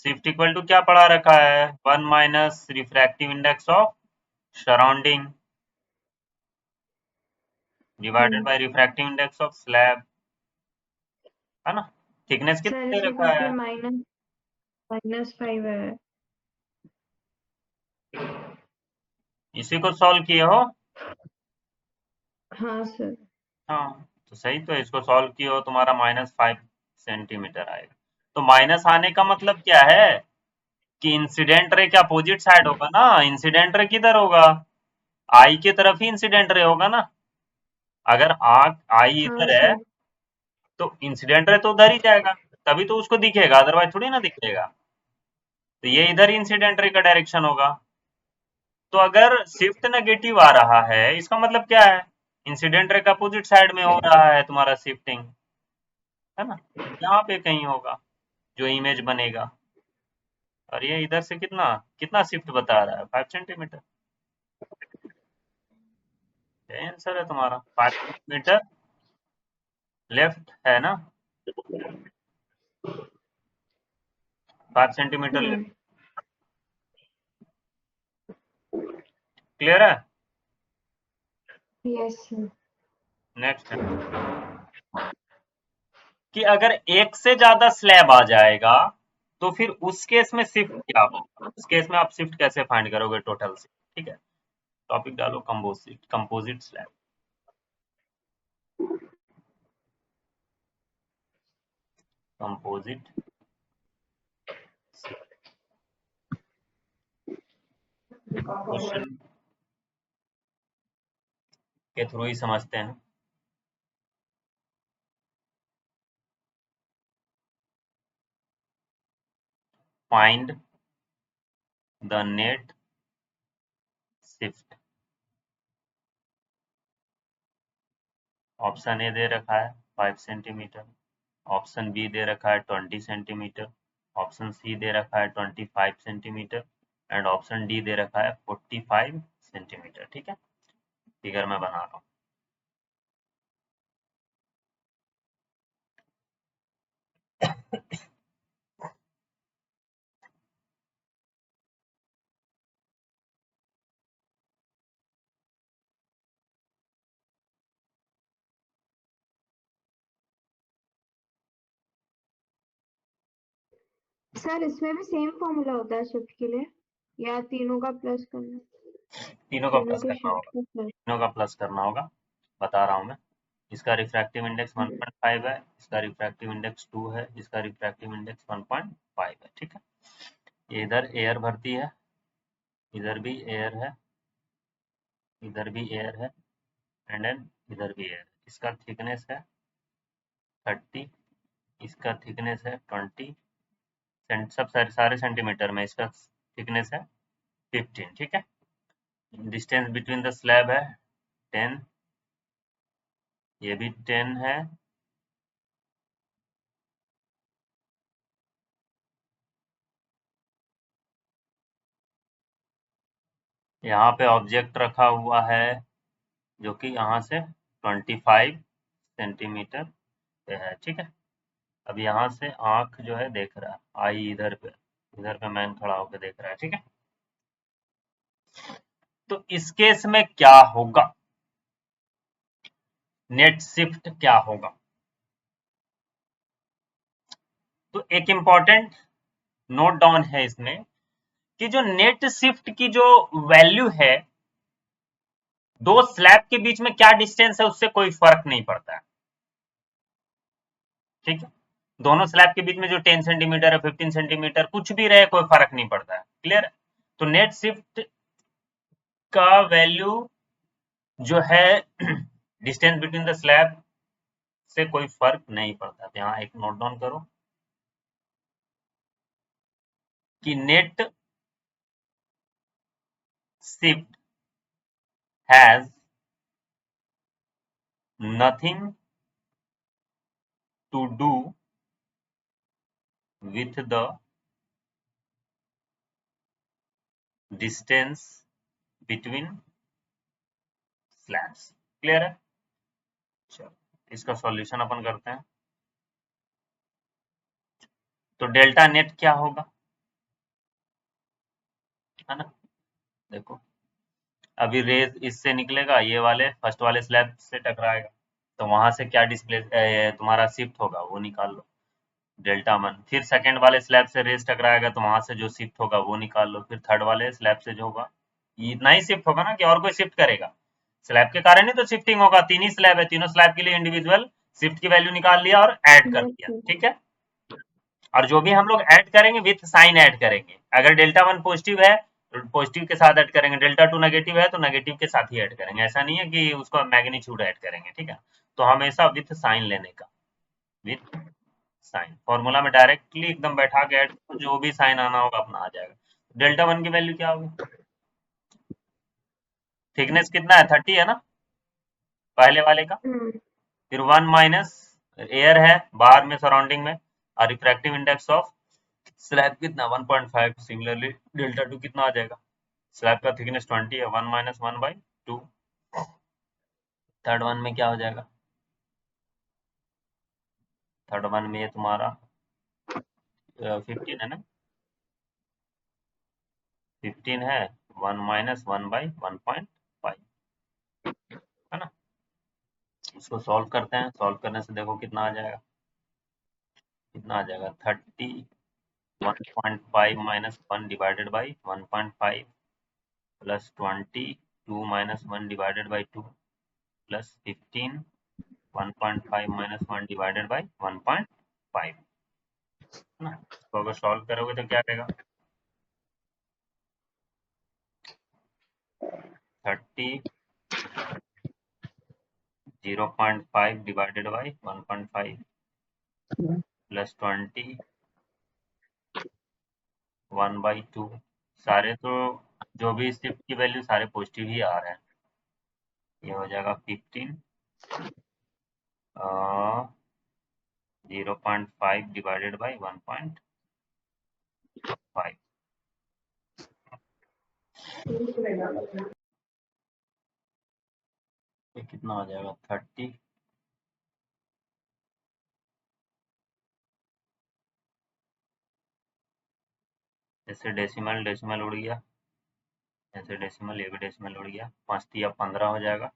शिफ्ट इक्वल टू क्या पढ़ा रखा है, 1 minus refractive index of surrounding divided by refractive index of slab, है ना। थिकनेस सर कितना दे इसमें रखा क्योंकि है? -5 है। इसी को सॉल्व किए हो? हाँ सर। हाँ, तो सही तो है, इसको सॉल्व किए हो, तुम्हारा -5 सेंटीमीटर आएगा। तो माइनस आने का मतलब क्या है कि इंसिडेंट रे के अपोजिट साइड होगा ना। इंसिडेंट रे किधर होगा? आई की तरफ ही इंसिडेंट रे होगा ना। अगर आग आई हाँ इधर है सर। तो इंसिडेंट रे तो उधर ही जाएगा, तभी तो उसको दिखेगा, अदरवाइज थोड़ी ना दिखेगा। तो ये इधर ही इंसिडेंट रे का डायरेक्शन होगा। तो अगर शिफ्ट नेगेटिव आ रहा है, इसका मतलब क्या है, इंसिडेंट रे का अपोजिट साइड में हो रहा है तुम्हारा शिफ्टिंग, है ना। यहाँ पे कहीं होगा जो इमेज बनेगा। और ये इधर से कितना कितना शिफ्ट बता रहा है, 5 सेंटीमीटर। यही आंसर है तुम्हारा, 5 सेंटीमीटर लेफ्ट है ना, 5 सेंटीमीटर लेफ्ट। हम्म। क्लियर है? Yes sir. नेक्स्ट है कि अगर एक से ज्यादा स्लैब आ जाएगा तो फिर उस केस में शिफ्ट क्या होगा, उस केस में आप शिफ्ट कैसे फाइंड करोगे टोटल से। ठीक है, टॉपिक डालो composite, composite slab. Composite question के थ्रू ही समझते हैं। Find the net shift. Option A दे रखा है 5 सेंटीमीटर, ऑप्शन बी दे रखा है 20 सेंटीमीटर, ऑप्शन सी दे रखा है 25 सेंटीमीटर एंड ऑप्शन डी दे रखा है 45 सेंटीमीटर। ठीक है, फिगर में बना रहा हूँ। सर इसमें भी सेम फॉर्मूला होता है शिफ्ट के लिए, या तीनों का प्लस करना? तीनों का तीनों प्लस के करना शिफ्ट होगा, का प्लस। तीनों का प्लस करना होगा, बता रहा हूँ मैं। इसका रिफ्रैक्टिव इंडेक्स 1.5 है, इसका रिफ्रैक्टिव इंडेक्स 2 है, इसका रिफ्रैक्टिव इंडेक्स 1.5 है। ठीक है, ये इधर एयर भरती है, इधर भी एयर है, इधर भी एयर है एंड देन इधर भी एयर। इसका थिकनेस है 30, इसका थिकनेस है 20, सब सारे सेंटीमीटर में, इसका थिकनेस है 15, ठीक है। डिस्टेंस बिटवीन द स्लैब है 10, ये भी 10 है। यहाँ पे ऑब्जेक्ट रखा हुआ है जो कि यहाँ से 25 सेंटीमीटर पे है, ठीक है। अब यहाँ से आंख जो है देख रहा है, आई इधर पे मैन खड़ा होकर देख रहा है, ठीक है। तो इस केस में क्या होगा, नेट शिफ्ट क्या होगा? तो एक इंपॉर्टेंट नोट डाउन है इसमें कि जो नेट शिफ्ट की जो वैल्यू है, दो स्लैब के बीच में क्या डिस्टेंस है उससे कोई फर्क नहीं पड़ता है, ठीक है। दोनों स्लैब के बीच में जो 10 सेंटीमीटर है, 15 सेंटीमीटर, कुछ भी रहे कोई फर्क नहीं पड़ता है, क्लियर है। तो नेट शिफ्ट का वैल्यू जो है डिस्टेंस बिटवीन द स्लैब से कोई फर्क नहीं पड़ता। तो यहाँ एक नोट डाउन करो कि net shift has nothing to do with the distance between slabs, clear है। चलो इसका सॉल्यूशन अपन करते हैं। तो डेल्टा नेट क्या होगा, है ना। देखो अभी रेज इससे निकलेगा, ये वाले फर्स्ट वाले स्लैब से टकराएगा, तो वहां से क्या डिस्प्ले तुम्हारा शिफ्ट होगा वो निकाल लो, डेल्टा वन। फिर सेकंड वाले स्लैब से रेज टकराएगा तो वहां से जो शिफ्ट होगा वो निकाल लो। फिर थर्ड वाले स्लैब से जो होगा, इतना ही शिफ्ट होगा ना, कि और कोई शिफ्ट करेगा? स्लैब के कारण ही तो शिफ्टिंग होगा, तीन ही स्लैब है, तीनों स्लैब के लिए इंडिविजुअल शिफ्ट की वैल्यू निकाल लिया और ऐड कर दिया, ठीक है। और जो भी हम लोग ऐड करेंगे विथ साइन ऐड करेंगे। अगर डेल्टा वन पॉजिटिव है तो पॉजिटिव के साथ ऐड करेंगे, डेल्टा टू नेगेटिव है तो नेगेटिव के साथ ही ऐड करेंगे। ऐसा नहीं है कि उसका मैग्नीट्यूड ऐड करेंगे, ठीक है। तो हमेशा विथ साइन लेने का, विथ साइन। फॉर्मूला में डायरेक्टली एकदम बैठा के ऐड, जो भी साइन आना होगा अपना आ जाएगा। डेल्टा वन की वैल्यू क्या होगी? थिकनेस कितना है? 30 है ना पहले वाले का। फिर 1 माइनस एयर है बाहर में सराउंडिंग में, और रिफ्रैक्टिव इंडेक्स ऑफ स्लैब कितना? 1.5। सिमिलरली डेल्टा टू कितना आ जाएगा? स्लैब का थिकनेस 20 है, 1 माइनस 1/2। थर्ड वन में क्या हो जाएगा? थर्ड वन में ये तुम्हारा 15 है ना, 15 है, 1 माइनस 1/1.5, है ना। इसको सॉल्व करते हैं, सॉल्व करने से देखो कितना आ जाएगा, कितना आ जाएगा 30, 1.5 minus 1 divided by 1.5 plus 20, 2 minus 1 divided by 2 plus 15, 1.5 minus 1 divided by 1.5, है ना। इसको अगर सॉल्व करोगे तो क्या आएगा? 30, 0.5 डिवाइडेड बाई 1.5 प्लस 20, 1/2। सारे तो जो भी शिफ्ट की वैल्यू सारे पॉजिटिव ही आ रहे हैं। ये हो जाएगा 15, 0.5 डिवाइडेड बाई 1.5। ये कितना हो जाएगा? 30, जैसे डेसिमल डेसिमल उड़ गया, ऐसे डेसिमल, ये भी डेसिमल उड़ गया, 5 तिया 15 हो जाएगा,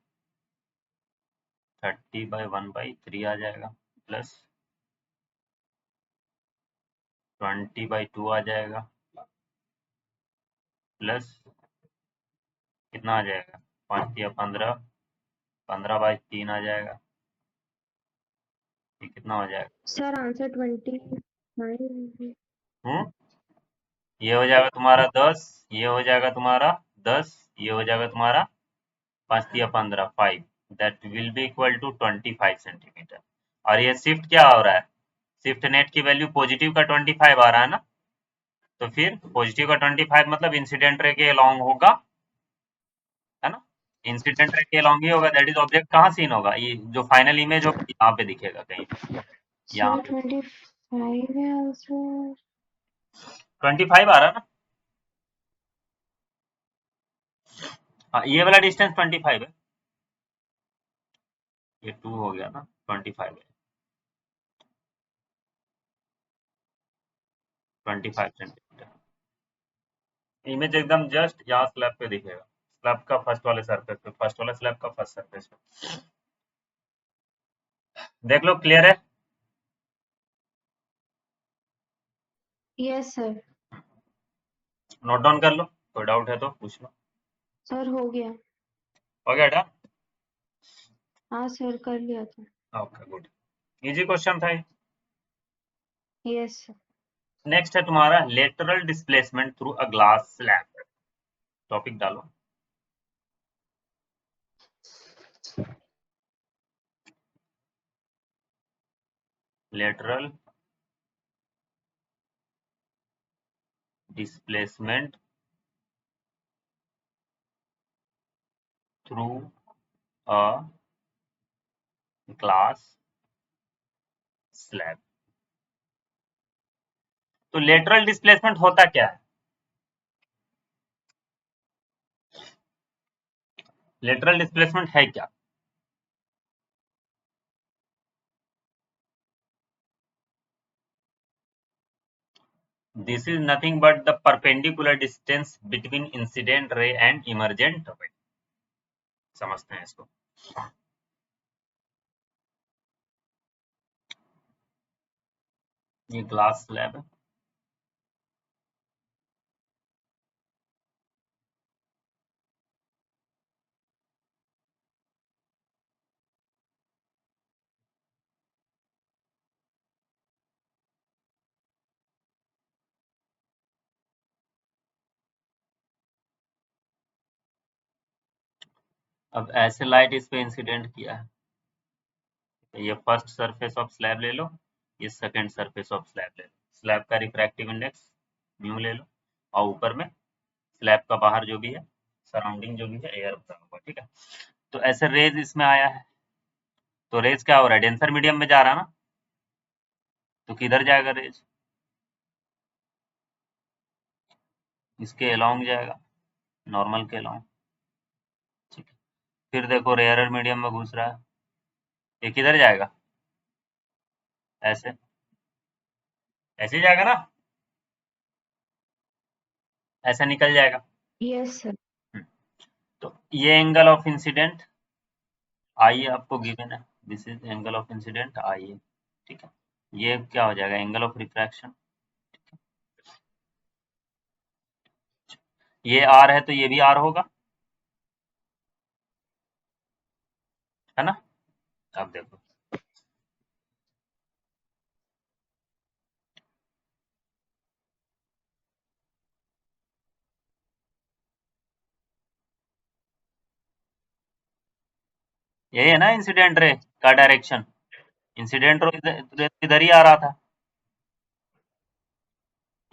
30/1/3 आ जाएगा, प्लस 20/2 आ जाएगा, प्लस कितना आ जाएगा? 5 तिया 15, 15/3 आ जाएगा। ये कितना हो जाएगा? Sir answer 29। हम्म, ये हो जाएगा तुम्हारा 10, ये हो जाएगा तुम्हारा 10, ये हो जाएगा तुम्हारा 5 तिया 15, 5, that will be equal to 25 centimetre. और ये शिफ्ट क्या हो रहा है, शिफ्ट नेट की वैल्यू पॉजिटिव का 25 आ रहा है ना, तो फिर पॉजिटिव का 25 मतलब इंसिडेंट रे के अलॉन्ग होगा, है ना, इंसिडेंट रे के अलॉन्ग ही होगा, दैट इज ऑब्जेक्ट कहाँ सीन होगा, ये जो फाइनल इमेज होगा यहाँ पे दिखेगा कहीं पे, यहाँ सर पे 25 है आंसर। 25 आ रहा है ना, हाँ ये वाला डिस्टेंस 25 है, ये 2 हो गया ना, 25 है, 25 सेंटीमीटर, इमेज एकदम जस्ट यहाँ स्लैब पे दिखेगा, स्लैब का फर्स्ट वाले सरफेस पे, फर्स्ट वाला स्लैब का फर्स्ट सरफेस पे, देख लो क्लियर है। Yes sir. नोट डाउन कर लो, कोई डाउट है तो पूछ लो। सर हो गया। हो गया डन। हाँ सर कर लिया था। ओके गुड, इजी क्वेश्चन था ये। Yes sir. नेक्स्ट है तुम्हारा lateral displacement through a glass slab, topic डालो। Lateral displacement through a glass slab, तो लेटरल डिस्प्लेसमेंट होता क्या है, लेटरल डिस्प्लेसमेंट है क्या, this is nothing but the perpendicular distance between incident ray and emergent ray, समझते हैं इसको। ये ग्लास स्लैब है, अब ऐसे लाइट इस पे इंसिडेंट किया है, तो ये फर्स्ट सरफेस ऑफ स्लैब ले लो, ये सेकंड सरफेस ऑफ स्लैब ले लो, स्लैब का रिफ्रैक्टिव इंडेक्स म्यू ले लो, और ऊपर में स्लैब का बाहर जो भी है सराउंडिंग जो भी है एयर भरा हुआ, ठीक है, तो ऐसे रेज इसमें आया है, तो रेज क्या हो रहा है, डेंसर मीडियम में जा रहा है ना, तो किधर जाएगा रेज, इसके अलोंग जाएगा, नॉर्मल के अलोंग, ठीक है, फिर देखो रेयरर मीडियम में घुस रहा है, ये किधर जाएगा, ऐसे, ऐसे ही जाएगा ना, ऐसे निकल जाएगा। Yes sir. हम्म, तो ये एंगल ऑफ इंसिडेंट आई आपको गिवन है, this is angle of incident I है, ठीक है, ये क्या हो जाएगा एंगल ऑफ रिफ्रैक्शन, ये आर है तो ये भी आर होगा, है ना, अब देखो यही है ना इंसिडेंट रे का डायरेक्शन, इंसिडेंट रे इधर ही आ रहा था,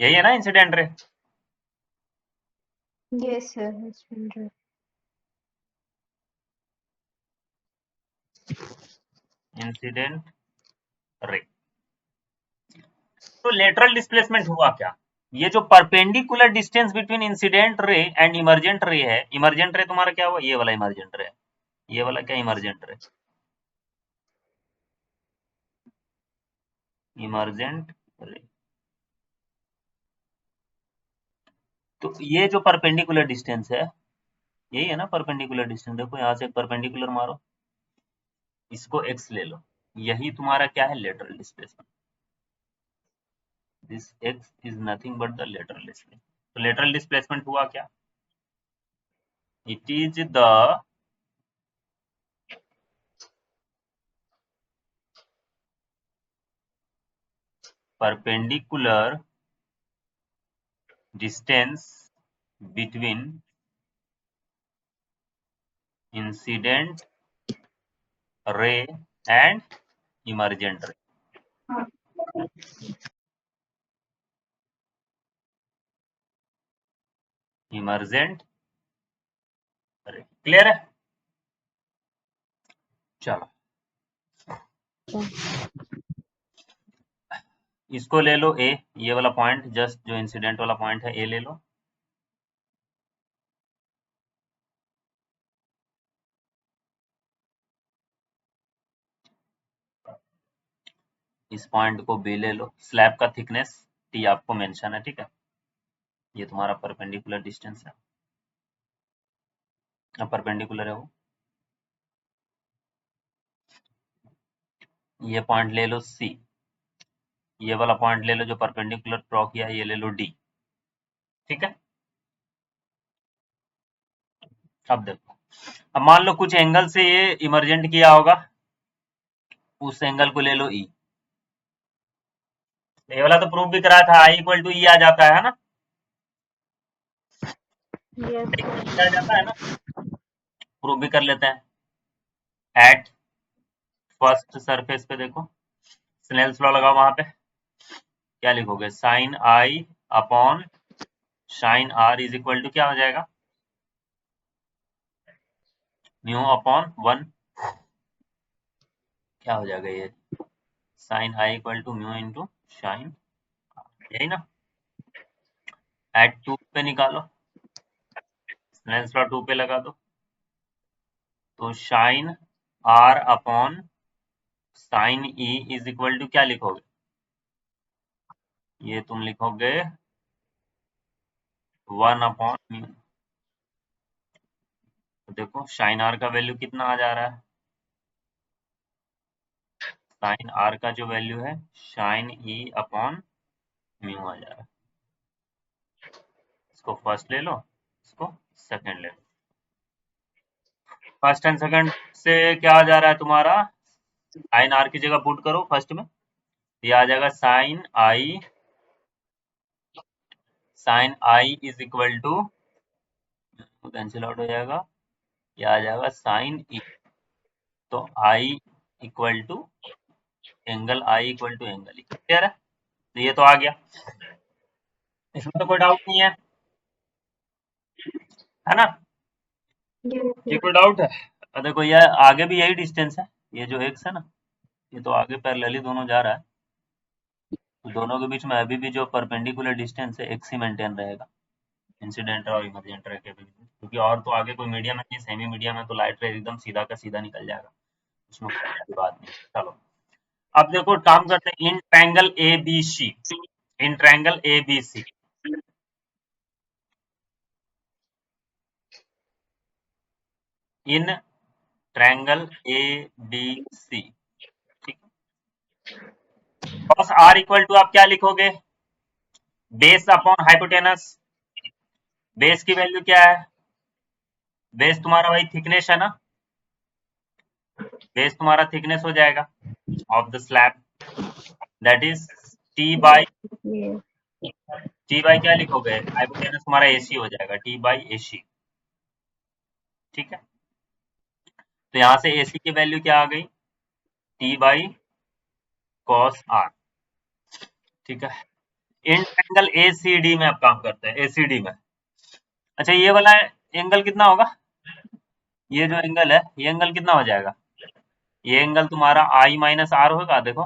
यही है ना incident ray, yes sir. Incident ray, तो लेटरल डिस्प्लेसमेंट हुआ क्या, ये जो perpendicular distance between incident ray and emergent रे है, इमर्जेंट रे तुम्हारा क्या हुआ, ये वाला इमर्जेंट रे, ये वाला क्या इमर्जेंट रे, इमर्जेंट रे, तो ये जो परपेंडिकुलर डिस्टेंस है, यही है ना परपेंडिकुलर डिस्टेंस, देखो यहाँ से परपेंडिकुलर मारो, इसको x ले लो, यही तुम्हारा क्या है lateral displacement, this x is nothing but the lateral displacement, तो लेटरल डिस्प्लेसमेंट हुआ क्या, it is the perpendicular distance between incident ray and emergent रे, इमर्जेंट रे। क्लियर है? चलो इसको ले लो ए, ये वाला पॉइंट जस्ट जो इंसिडेंट वाला पॉइंट है ए ले लो। इस पॉइंट को बी ले लो। स्लैब का थिकनेस टी आपको मेंशन है, ठीक है। ये तुम्हारा परपेंडिकुलर डिस्टेंस है, परपेंडिकुलर है वो। ये पॉइंट ले लो सी, ये वाला पॉइंट ले लो जो परपेंडिकुलर ड्रॉ किया है, ये ले लो डी, ठीक है। अब देखो, अब मान लो कुछ एंगल से ये इमर्जेंट किया होगा, उस एंगल को ले लो ई। ये वाला तो प्रूव भी करा था, आई इक्वल टू ई आ जाता है ना, आ जाता है ना, प्रूव भी कर लेते हैं। एट फर्स्ट सरफेस पे देखो, स्नेल्स लॉ लगाओ, वहां पे क्या लिखोगे, sine i upon sine r is equal to क्या हो जाएगा, म्यू अपॉन 1, क्या हो जाएगा ये, sine i equal to mu into sine, यही ना। एट 2 पे निकालो, स्नेल्स लॉ 2 पे लगा दो, तो sine r upon sine e is equal to क्या लिखोगे, ये तुम लिखोगे 1 अपॉन म्यू। देखो साइन आर का वैल्यू कितना आ जा रहा है, साइन आर का जो वैल्यू है साइन ई अपॉन म्यू आ जा रहा है। इसको फर्स्ट ले लो, इसको सेकंड ले लो। फर्स्ट एंड सेकंड से क्या आ जा रहा है तुम्हारा, साइन आर की जगह पुट करो फर्स्ट में, ये आ जाएगा sine i is equal to, cancel out हो जाएगा, ये आ जाएगा साइन ई, तो i equal to angle, i equal to angle e. Clear है? तो ये तो आ गया, इसमें तो कोई डाउट नहीं है ना, ये कोई डाउट है? देखो ये आगे भी यही डिस्टेंस है, ये जो एक्स है ना, ये तो आगे पैरेलली दोनों जा रहा है, तो दोनों के बीच में अभी भी जो परपेंडिकुलर डिस्टेंस है एक्स ही मेंटेन रहेगा, इंसिडेंट और इमर्जेंट रे के बीच में, क्योंकि और तो आगे कोई मीडियम नहीं है, सेमी मीडियम है, तो लाइट रे एकदम सीधा का सीधा निकल जाएगा, उसमें कोई बात नहीं। चलो अब देखो काम करते हैं, in triangle A B C, in triangle A B C, in triangle A B C, ठीक है। कॉस आर इक्वल टू आप क्या लिखोगे, बेस अपॉन हाइपोटेनस। बेस की वैल्यू क्या है, बेस तुम्हारा वही थिकनेस है ना, बेस तुम्हारा थिकनेस हो जाएगा of the slab, that is T by क्या लिखोगे, हाइपोटेनस तुम्हारा एसी हो जाएगा, टी बाई एसी, ठीक है। तो यहाँ से एसी की वैल्यू क्या आ गई, टी बाई कॉस आर, ठीक है। इन एंगल ए सी डी में अब काम करते हैं, एसीडी में। अच्छा ये वाला एंगल कितना होगा, ये जो एंगल है ये एंगल कितना हो जाएगा, ये एंगल तुम्हारा आई माइनस आर होगा, देखो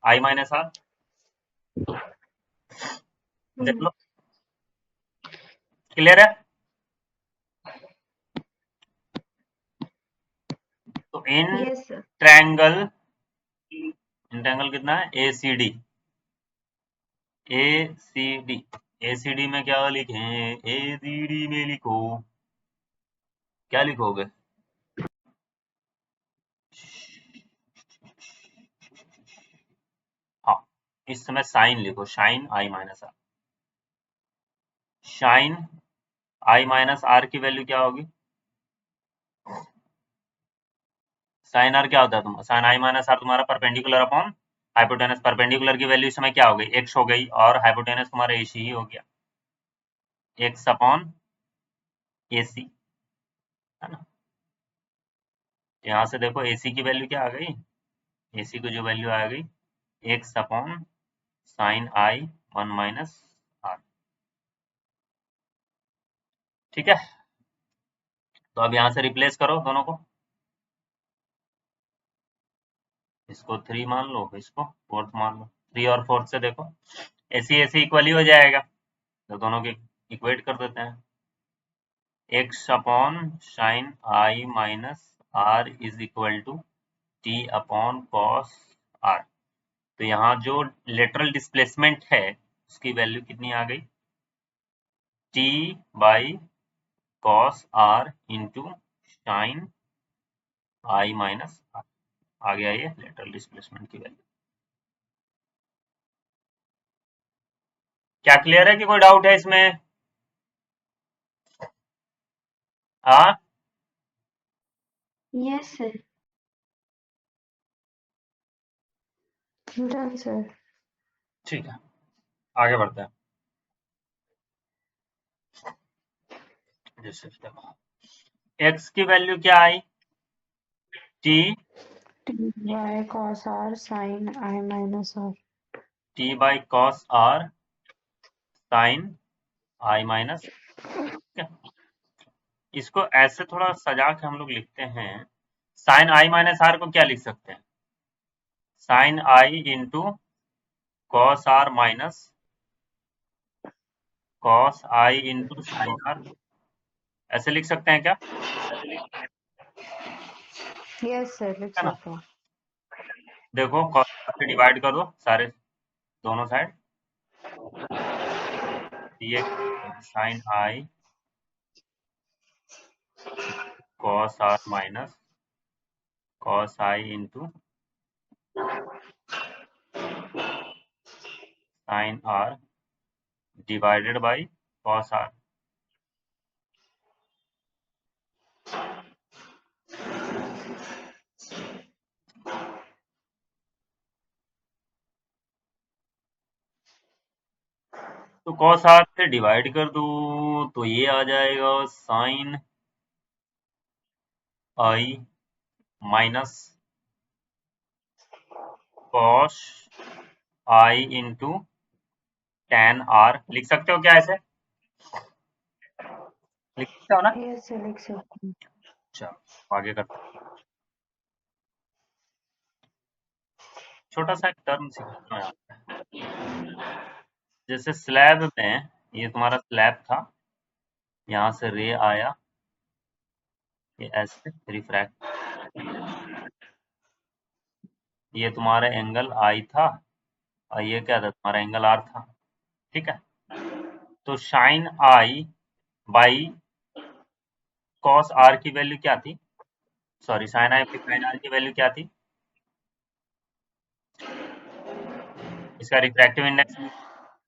आई माइनस आर, देख लो, क्लियर है? तो इन yes sir. Triangle, in triangle कितना है, A C D, A C D, A C D में क्या लिखे, ए सी डी में लिखो, क्या लिखोगे, हाँ इस समय साइन लिखो, sine i minus r, sine i minus r की वैल्यू क्या होगी, साइन आर क्या होता है, तुम साइन आई माइनस आर तुम्हारा परपेंडिकुलर अपॉन हाइपोटेनस, परपेंडिकुलर की वैल्यू इस समय क्या हो गई, एक्स हो गई, और हाइपोटेनस तुम्हारा एसी ही हो गया, एक्स अपॉन एसी, है ना। यहाँ से देखो AC की वैल्यू क्या आ गई, AC की जो वैल्यू आ गई x upon sine i 1 - r. ठीक है, तो अब यहाँ से रिप्लेस करो दोनों को, इसको 3 मान लो, इसको 4th मान लो, 3 और 4th से देखो AC AC इक्वल ही हो जाएगा, तो दोनों के इक्वेट कर देते हैं। X upon sine i minus r is equal to t upon cos r. तो यहाँ जो लेटरल डिस्प्लेसमेंट है उसकी वैल्यू कितनी आ गई, t by cos r into sine i minus r. आ गया ये लेटरल डिस्प्लेसमेंट की वैल्यू। क्या क्लियर है कि कोई डाउट है इसमें? हाँ, यस सर। Done sir. ठीक है, आगे बढ़ते हैं। जैसे देखो एक्स की वैल्यू क्या आई, t t by cos r sine i minus r. T by cos r sine i minus. इसको ऐसे थोड़ा सजा के हम लोग लिखते हैं, साइन आई माइनस आर को क्या लिख सकते हैं, sine i into cos r minus cos i into sine r, ऐसे लिख सकते हैं क्या? यस सर, लिख है ना, सकते हैं। देखो कॉस से डिवाइड कर दो सारे दोनों साइड, ये sine i cos r minus cos i into sine r divided by cos r. तो कॉस आर से डिवाइड कर दूं तो ये आ जाएगा sine i minus cos i into tan r, लिख सकते हो क्या ऐसे, लिख सकते हो ना? यस सर, लिख सकते हैं। चलो आगे करते हैं। छोटा सा एक टर्म सीखता हूँ यहाँ पे। जैसे स्लैब में, ये तुम्हारा स्लैब था, यहाँ से रे आया, ये ऐसे रिफ्रैक्ट, ये तुम्हारा एंगल आई था और ये क्या था, तुम्हारा एंगल आर था। ठीक है, तो sine i by cos r की वैल्यू क्या थी, sorry sine i by sine r की वैल्यू क्या थी, इसका refractive index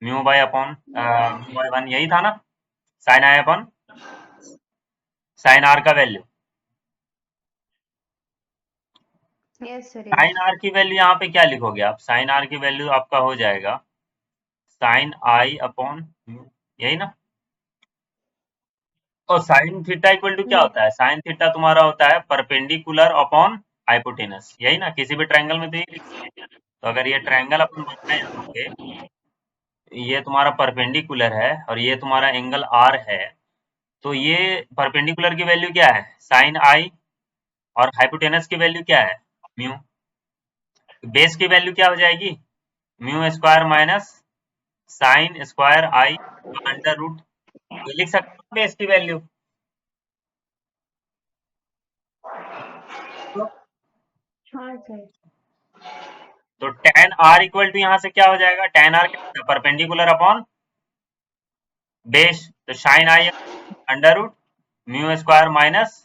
mu by upon mu by 1 यही था ना, sine i upon sine r का value. Yes sir, sine yes. R की वैल्यू यहाँ पे क्या लिखोगे आप, साइन आर की वैल्यू आपका हो जाएगा साइन आई अपॉन यही ना, और साइन थीटा इक्वल टू क्या ये होता है, साइन थीटा तुम्हारा होता है परपेंडिकुलर अपॉन हाइपोटेनस, यही ना, किसी भी ट्रायंगल में तो यही लिखते हैं। तो अगर ये ट्रायंगल अपन बनाए यहाँ पे, ये तुम्हारा परपेंडिकुलर है और ये तुम्हारा एंगल आर है, तो ये परपेंडिकुलर की वैल्यू क्या है, साइन आई, और हाइपोटेनस की वैल्यू क्या है, म्यू। बेस की वैल्यू क्या हो जाएगी, mu square minus sine square i under root, ये लिख सकते हो बेस की वैल्यू। हाँ सर। तो tan r इक्वल टू यहाँ से क्या हो जाएगा, tan r क्या होता है, परपेंडिकुलर अपॉन बेस, तो sine i under root mu square minus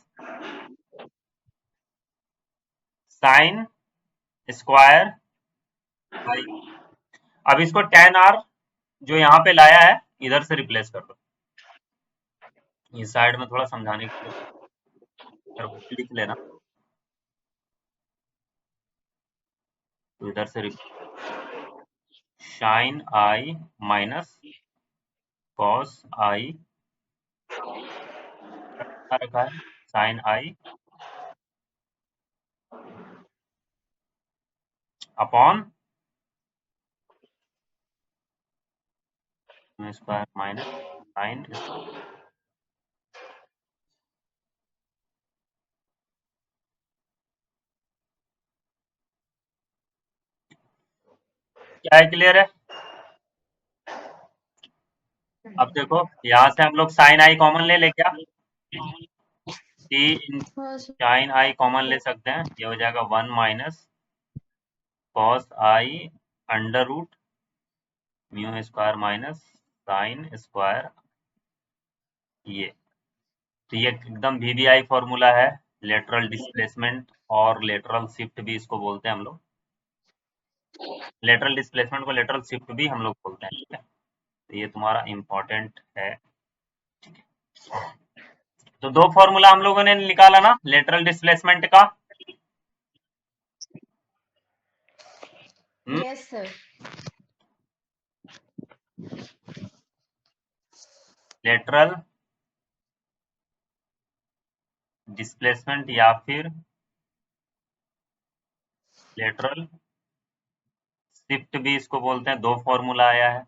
sine square i. अब इसको tan r जो यहाँ पे लाया है इधर से रिप्लेस कर दो, इस साइड में थोड़ा समझाने के लिए लिख लेना, तो इधर से साइन आई माइनस कॉस आई रखा है, sign i upon square minus sign. क्या है, क्लियर है? अब देखो यहाँ से हम लोग साइन आई कॉमन ले ले क्या, टी इन हाँ सर। साइन आई कॉमन ले सकते हैं, ये हो जाएगा 1 minus cos i under root mu square minus sine square. ये तो ये एकदम वीबीआई फॉर्मूला है, लेटरल डिस्प्लेसमेंट और लेटरल शिफ्ट भी इसको बोलते हैं हम लोग। लेटरल डिस्प्लेसमेंट को लेटरल शिफ्ट भी हम लोग बोलते हैं, ठीक है। तो ये तुम्हारा इम्पोर्टेंट है। तो दो फॉर्मूला हम लोगों ने निकाला ना लेटरल डिस्प्लेसमेंट का। Yes sir. लेटरल डिस्प्लेसमेंट या फिर लेटरल शिफ्ट भी इसको बोलते हैं। दो फॉर्मूला आया है।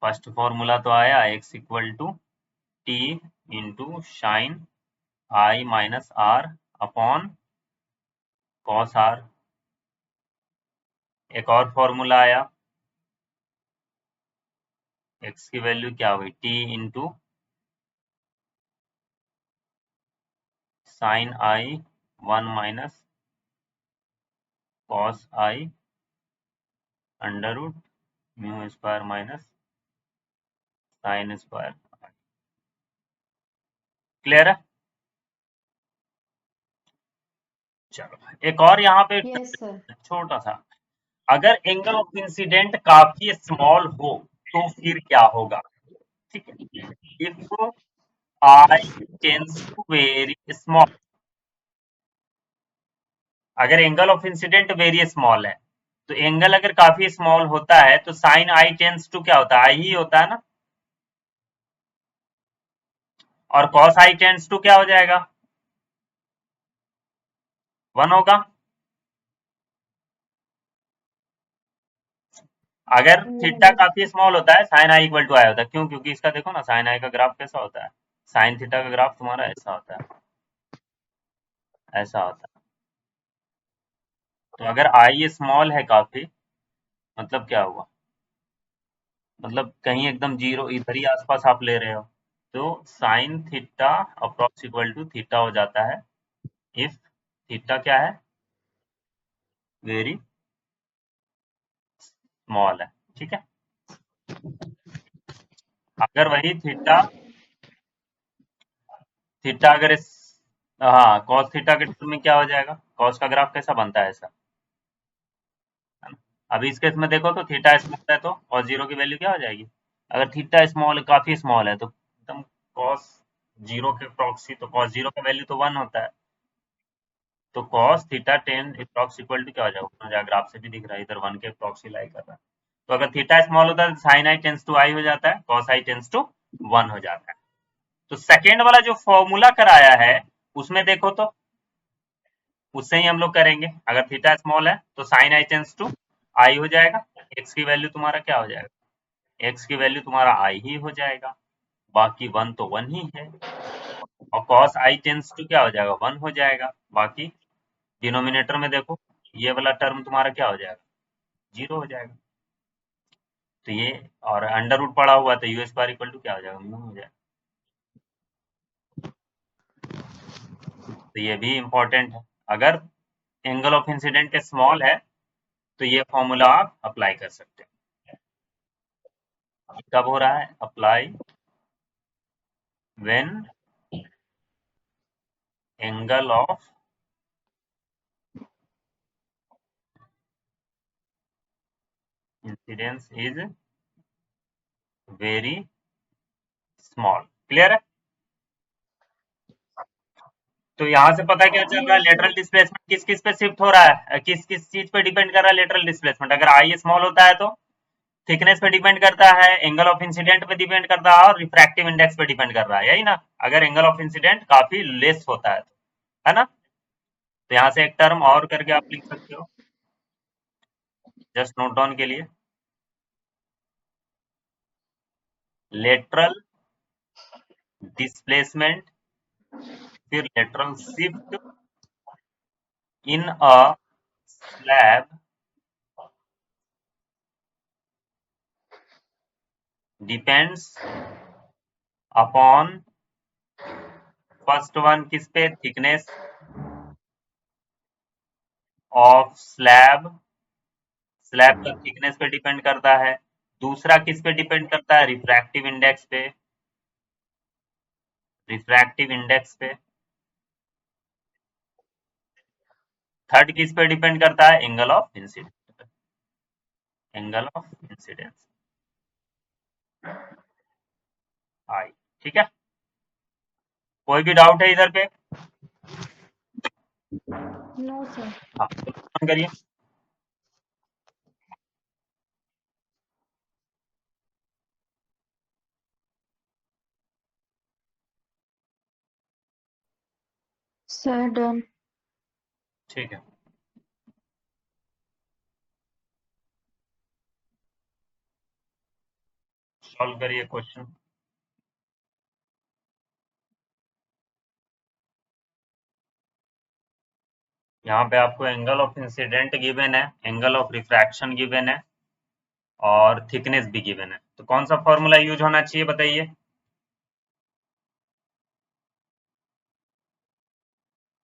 फर्स्ट फॉर्मूला तो आया x equal to t into sine i minus r upon cos r. एक और फॉर्मूला आया, x की वैल्यू क्या हुई, t into sine i 1 minus cos i under root mu square minus sine square. Clear है? चलो एक और यहाँ पे यस सर। छोटा सा, अगर एंगल ऑफ इंसिडेंट काफी स्मॉल हो तो फिर क्या होगा, ठीक है। If i tends to very small, अगर angle of incident very small है, तो एंगल अगर काफी स्मॉल होता है तो साइन आई टेंड्स टू क्या होता है, आई ही होता है ना। और कॉस आई टेंड्स टू क्या हो जाएगा, 1 होगा। अगर थीटा नहीं। काफी स्मॉल होता है साइन आई इक्वल टू आई होता है, क्यों, क्योंकि इसका देखो ना साइन आई का ग्राफ कैसा होता है, साइन थीटा का ग्राफ तुम्हारा ऐसा होता है, ऐसा होता है। तो अगर आई स्मॉल है काफी, मतलब क्या हुआ, मतलब कहीं एकदम जीरो इधर ही आसपास आप ले रहे हो, तो sine theta approx equal to theta हो जाता है इफ थीटा क्या है, वेरी स्मॉल है, ठीक है। अगर वही थीटा, थीटा अगर इस, हाँ कॉस थीटा के टर्म में क्या हो जाएगा, कॉस का ग्राफ कैसा बनता है ऐसा, है ना? अभी इस केस में देखो तो थीटा स्मॉल है तो कॉस जीरो की वैल्यू क्या हो जाएगी, अगर थीटा स्मॉल काफी स्मॉल है तो एकदम कॉस जीरो के प्रॉक्सी, तो कॉस जीरो का वैल्यू तो 1 होता है, तो cos theta then approx equal to क्या हो जाएगा, ग्राफ से भी दिख रहा है इधर 1 के प्रॉक्सी लाई कर रहा है। तो अगर थीटा स्मॉल होता है तो साइन आई टेंस टू आई हो जाता है, कॉस आई टेंस टू 1 हो जाता है। तो सेकेंड वाला जो फॉर्मूला कराया है उसमें देखो तो उससे ही हम लोग करेंगे, अगर थीटा स्मॉल है तो साइन आई टेंस टू आई हो जाएगा, एक्स की वैल्यू तुम्हारा क्या हो जाएगा, एक्स की वैल्यू तुम्हारा आई ही हो जाएगा, बाकी 1 तो 1 ही है, और कॉस आई टेंस टू क्या हो जाएगा, 1 हो जाएगा, बाकी डिनोमिनेटर में देखो ये वाला टर्म तुम्हारा क्या हो जाएगा, जीरो हो जाएगा। तो ये और अंडर रूट पड़ा हुआ तो यू स्क्वायर इक्वल टू क्या हो जाएगा, म्यू हो जाएगा। तो ये भी इंपॉर्टेंट है, अगर एंगल ऑफ इंसिडेंट स्मॉल है तो ये फॉर्मूला आप अप्लाई कर सकते हैं। कब हो रहा है apply, when angle of incidence is very small. Clear है? तो यहां से पता क्या चल रहा है, यस लेटरल सर। डिस्प्लेसमेंट किस किस पे शिफ्ट हो रहा है, किस किस चीज पे डिपेंड कर रहा है लेटरल डिस्प्लेसमेंट, अगर आई स्मॉल होता है तो थिकनेस पे डिपेंड करता है, एंगल ऑफ इंसिडेंट पे डिपेंड करता है, और रिफ्रैक्टिव इंडेक्स पे डिपेंड कर रहा है, यही ना, अगर एंगल ऑफ इंसिडेंट काफी लेस होता है तो, है ना। तो यहाँ से एक टर्म और करके आप लिख सकते हो, जस्ट नोट डाउन के लिए, लेटरल डिस्प्लेसमेंट फिर lateral shift in a slab depends upon, first one किस पे, थिकनेस ऑफ स्लैब, स्लैब का थिकनेस पे डिपेंड करता है। दूसरा किस पे डिपेंड करता है, रिफ्रैक्टिव इंडेक्स पे, रिफ्रैक्टिव इंडेक्स पे। थर्ड किस पे डिपेंड करता है, angle of incidence, angle of incidence i. ठीक है, कोई भी डाउट है इधर पे? No sir. हाँ तो ऑन करिए। Sir done. ठीक है, सॉल्व करिए क्वेश्चन। यहाँ पे आपको एंगल ऑफ इंसिडेंट गिवन है, एंगल ऑफ रिफ्रैक्शन गिवन है और थिकनेस भी गिवन है। तो कौन सा फॉर्मूला यूज होना चाहिए बताइए?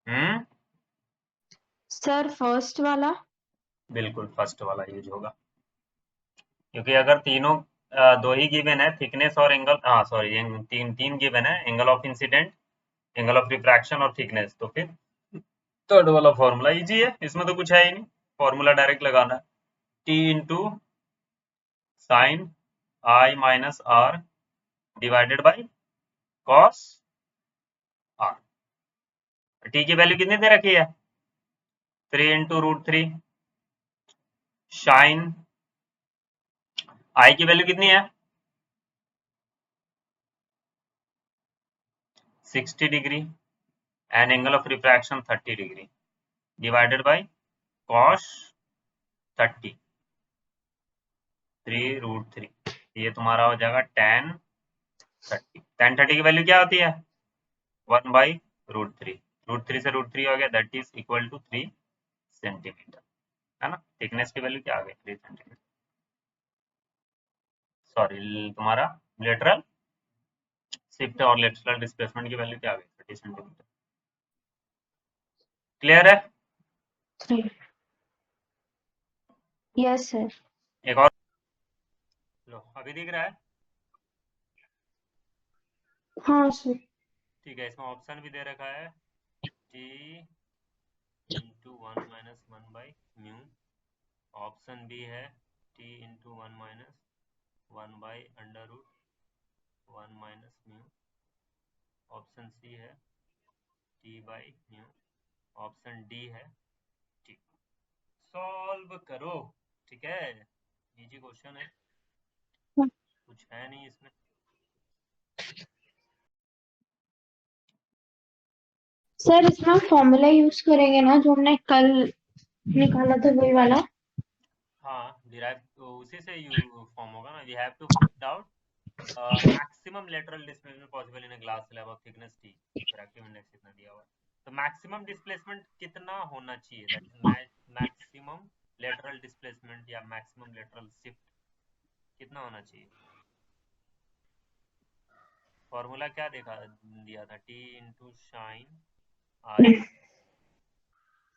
हम्म, सर फर्स्ट वाला। बिल्कुल फर्स्ट वाला यूज होगा, क्योंकि अगर तीनों दो ही गिवन है, थिकनेस और एंगल, हाँ सॉरी, तीन तीन गिवन है, angle of incident, angle of refraction और थिकनेस, तो फिर थर्ड वाला फॉर्मूला इजी है, इसमें तो कुछ है ही नहीं, फॉर्मूला डायरेक्ट लगाना है, t into sine i minus r divided by cos r. T की वैल्यू कितनी दे रखी है, 3 × √3, साइन आई की वैल्यू कितनी है, 60 degree and angle of refraction 30 degree divided by cos 30, 3 √3, ये तुम्हारा हो जाएगा tan 30 की वैल्यू क्या होती है, 1/√3, √3 से √3 हो गया, that is equal to 3 centimetre, है ना। थिकनेस की वैल्यू क्या आ गई, 3 सेंटीमीटर, सॉरी तुम्हारा लेटरल शिफ्ट और लेटरल डिस्प्लेसमेंट की वैल्यू क्या आ गई, 30 सेंटीमीटर। क्लियर है? 3। Yes sir. एक और लो, अभी दिख रहा है? हाँ सर। ठीक है, इसमें ऑप्शन भी दे रखा है, टी इंटू 1 - 1/म्यू, ऑप्शन बी है टी इंटू 1 - 1/√1 - म्यू, ऑप्शन सी है T/म्यू, ऑप्शन डी है टी। सॉल्व करो, ठीक है, इजी क्वेश्चन है, कुछ है नहीं इसमें। सर इसमें हम फॉर्मूला यूज करेंगे ना जो हमने कल निकाला था वही वाला। हाँ डिराइव तो उसी से यू फॉर्म होगा ना, we have to find out maximum lateral displacement possible in a glass slab of thickness t, refractive index कितना दिया हुआ है, तो मैक्सिमम डिस्प्लेसमेंट कितना होना चाहिए, that is maximum lateral displacement या मैक्सिमम लेटरल शिफ्ट कितना होना चाहिए। फॉर्मूला क्या देखा दिया था, t into sine i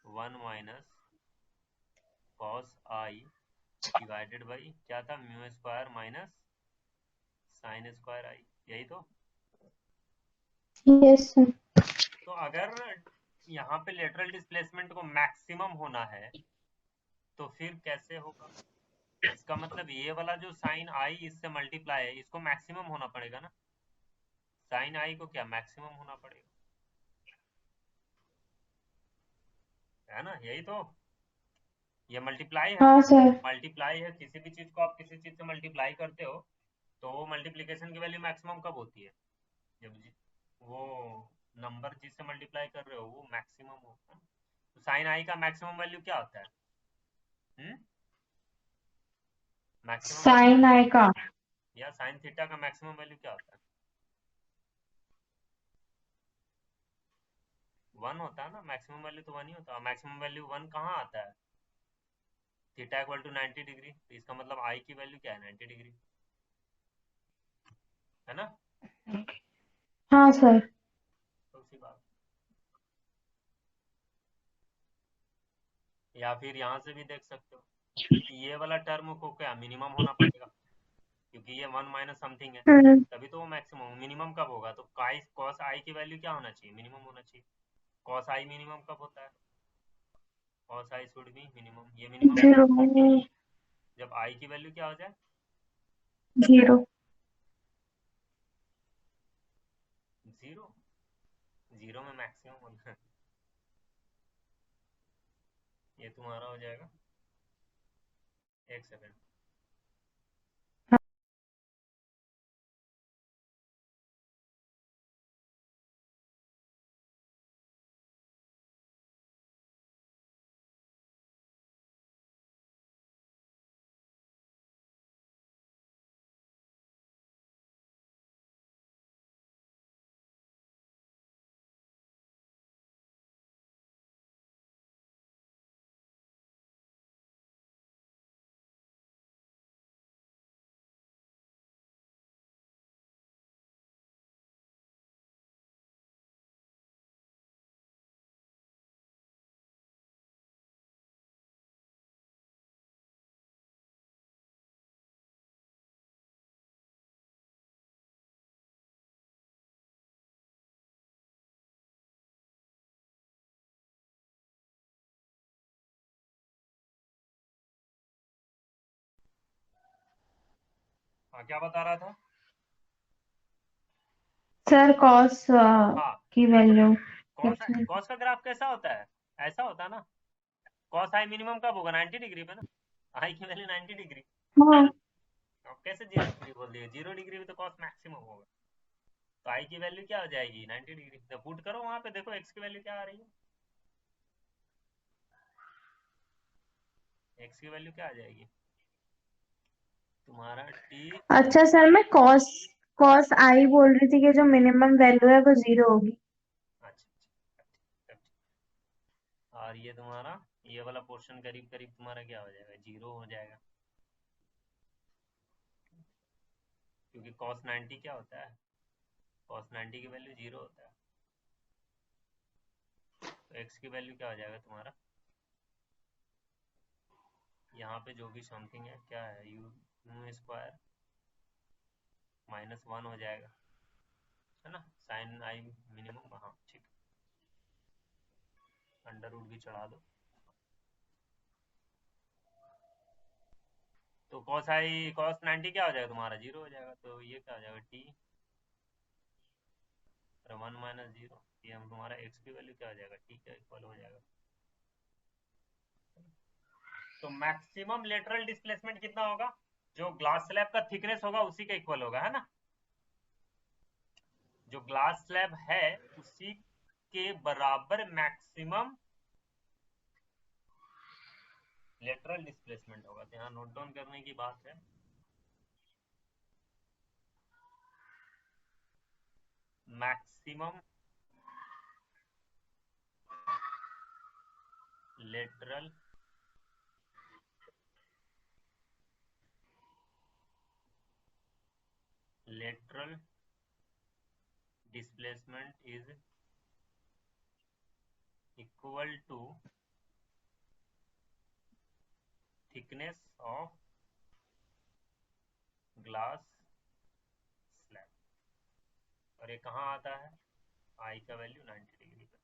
1 - cos i divided by क्या था, mu square minus sine square i, यही तो। Yes sir. तो अगर यहाँ पे लेटरल डिस्प्लेसमेंट को मैक्सिमम होना है तो फिर कैसे होगा, इसका मतलब ये वाला जो साइन आई इससे मल्टीप्लाई है, इसको मैक्सिमम होना पड़ेगा ना, साइन आई को क्या मैक्सिमम होना पड़ेगा, है ना, यही तो, ये मल्टीप्लाई है, हाँ सर। मल्टीप्लाई है, किसी भी चीज को आप किसी चीज से मल्टीप्लाई करते हो तो वो मल्टीप्लीकेशन की वैल्यू मैक्सिमम कब होती है, जब वो नंबर जिससे मल्टीप्लाई कर रहे हो वो मैक्सिमम होता है। तो साइन आई का मैक्सिमम वैल्यू क्या होता है? मैक्सिमम वैल्यू साइन आई का या साइन थीटा का मैक्सिमम वैल्यू क्या होता है? 1 होता है ना, मैक्सिमम वैल्यू तो 1 ही होता है। मैक्सिमम वैल्यू 1 कहाँ आता है? थीटा इक्वल टू 90 डिग्री, तो इसका मतलब आई की वैल्यू क्या है? 90 डिग्री, है ना? हाँ सर। तो उसी बात। या फिर यहाँ से भी देख सकते हो कि ये वाला टर्म को क्या मिनिमम होना पड़ेगा, क्योंकि ये 1 माइनस समथिंग है, हम्म। तभी तो वो मैक्सिमम। मिनिमम कब होगा? तो कॉस आई की वैल्यू क्या होना चाहिए? मिनिमम होना चाहिए। कॉस आई मिनिमम कब होता है? Cos I should be minimum. ये मिनिमम कब जीरो। होगा? जब आई की वैल्यू क्या हो जाए? जीरो। जीरो। जीरो में मैक्सिमम होना है। ये तुम्हारा हो जाएगा, एक सेकेंड। हाँ, क्या बता रहा था? सर कॉस हाँ, की वैल्यू कॉस कॉस का ग्राफ कैसा होता है? ऐसा होता है ना। कॉस आई मिनिमम कब होगा? 90 डिग्री पे ना। आई की वैल्यू 90 डिग्री। हाँ। अब कैसे 0 डिग्री बोल दिए? 0 डिग्री में तो कॉस मैक्सिमम होगा, तो आई की वैल्यू क्या हो जाएगी? 90 डिग्री। तो पुट करो वहां पे, देखो एक्स की वैल्यू क्या आ रही है। एक्स की वैल्यू क्या आ जाएगी तुम्हारा? टी। अच्छा सर, मैं कॉस कॉस आई बोल रही थी कि जो मिनिमम वैल्यू है वो जीरो होगी। अच्छा अच्छा, तब ठीक। और ये तुम्हारा, ये वाला पोर्शन करीब करीब तुम्हारा क्या हो जाएगा? जीरो हो जाएगा, क्योंकि कॉस 90 क्या होता है? कॉस 90 की वैल्यू जीरो होता है। तो एक्स की वैल्यू क्या हो जाएगा तुम्हारा? यहाँ पे जो भी समथिंग है क्या है, यू स्क्वायर -1 हो जाएगा, है ना? साइन आई मिनिमम, हाँ ठीक। अंडर रूट भी चढ़ा दो। तो कॉस 90 क्या हो जाएगा तुम्हारा? जीरो हो जाएगा। तो ये क्या हो जाएगा? T 1 minus zero. ये हम तुम्हारा एक्स की वैल्यू क्या हो जाएगा? टी का इक्वल हो जाएगा। तो मैक्सिमम लेटरल डिस्प्लेसमेंट कितना होगा? जो ग्लास स्लैब का थिकनेस होगा उसी का इक्वल होगा, है ना? जो ग्लास स्लैब है उसी के बराबर मैक्सिमम लेटरल डिस्प्लेसमेंट होगा। तो यहाँ नोट डाउन करने की बात है, maximum lateral lateral displacement is equal to thickness of glass slab. और ये कहाँ आता है? आई का वैल्यू 90 डिग्री पे।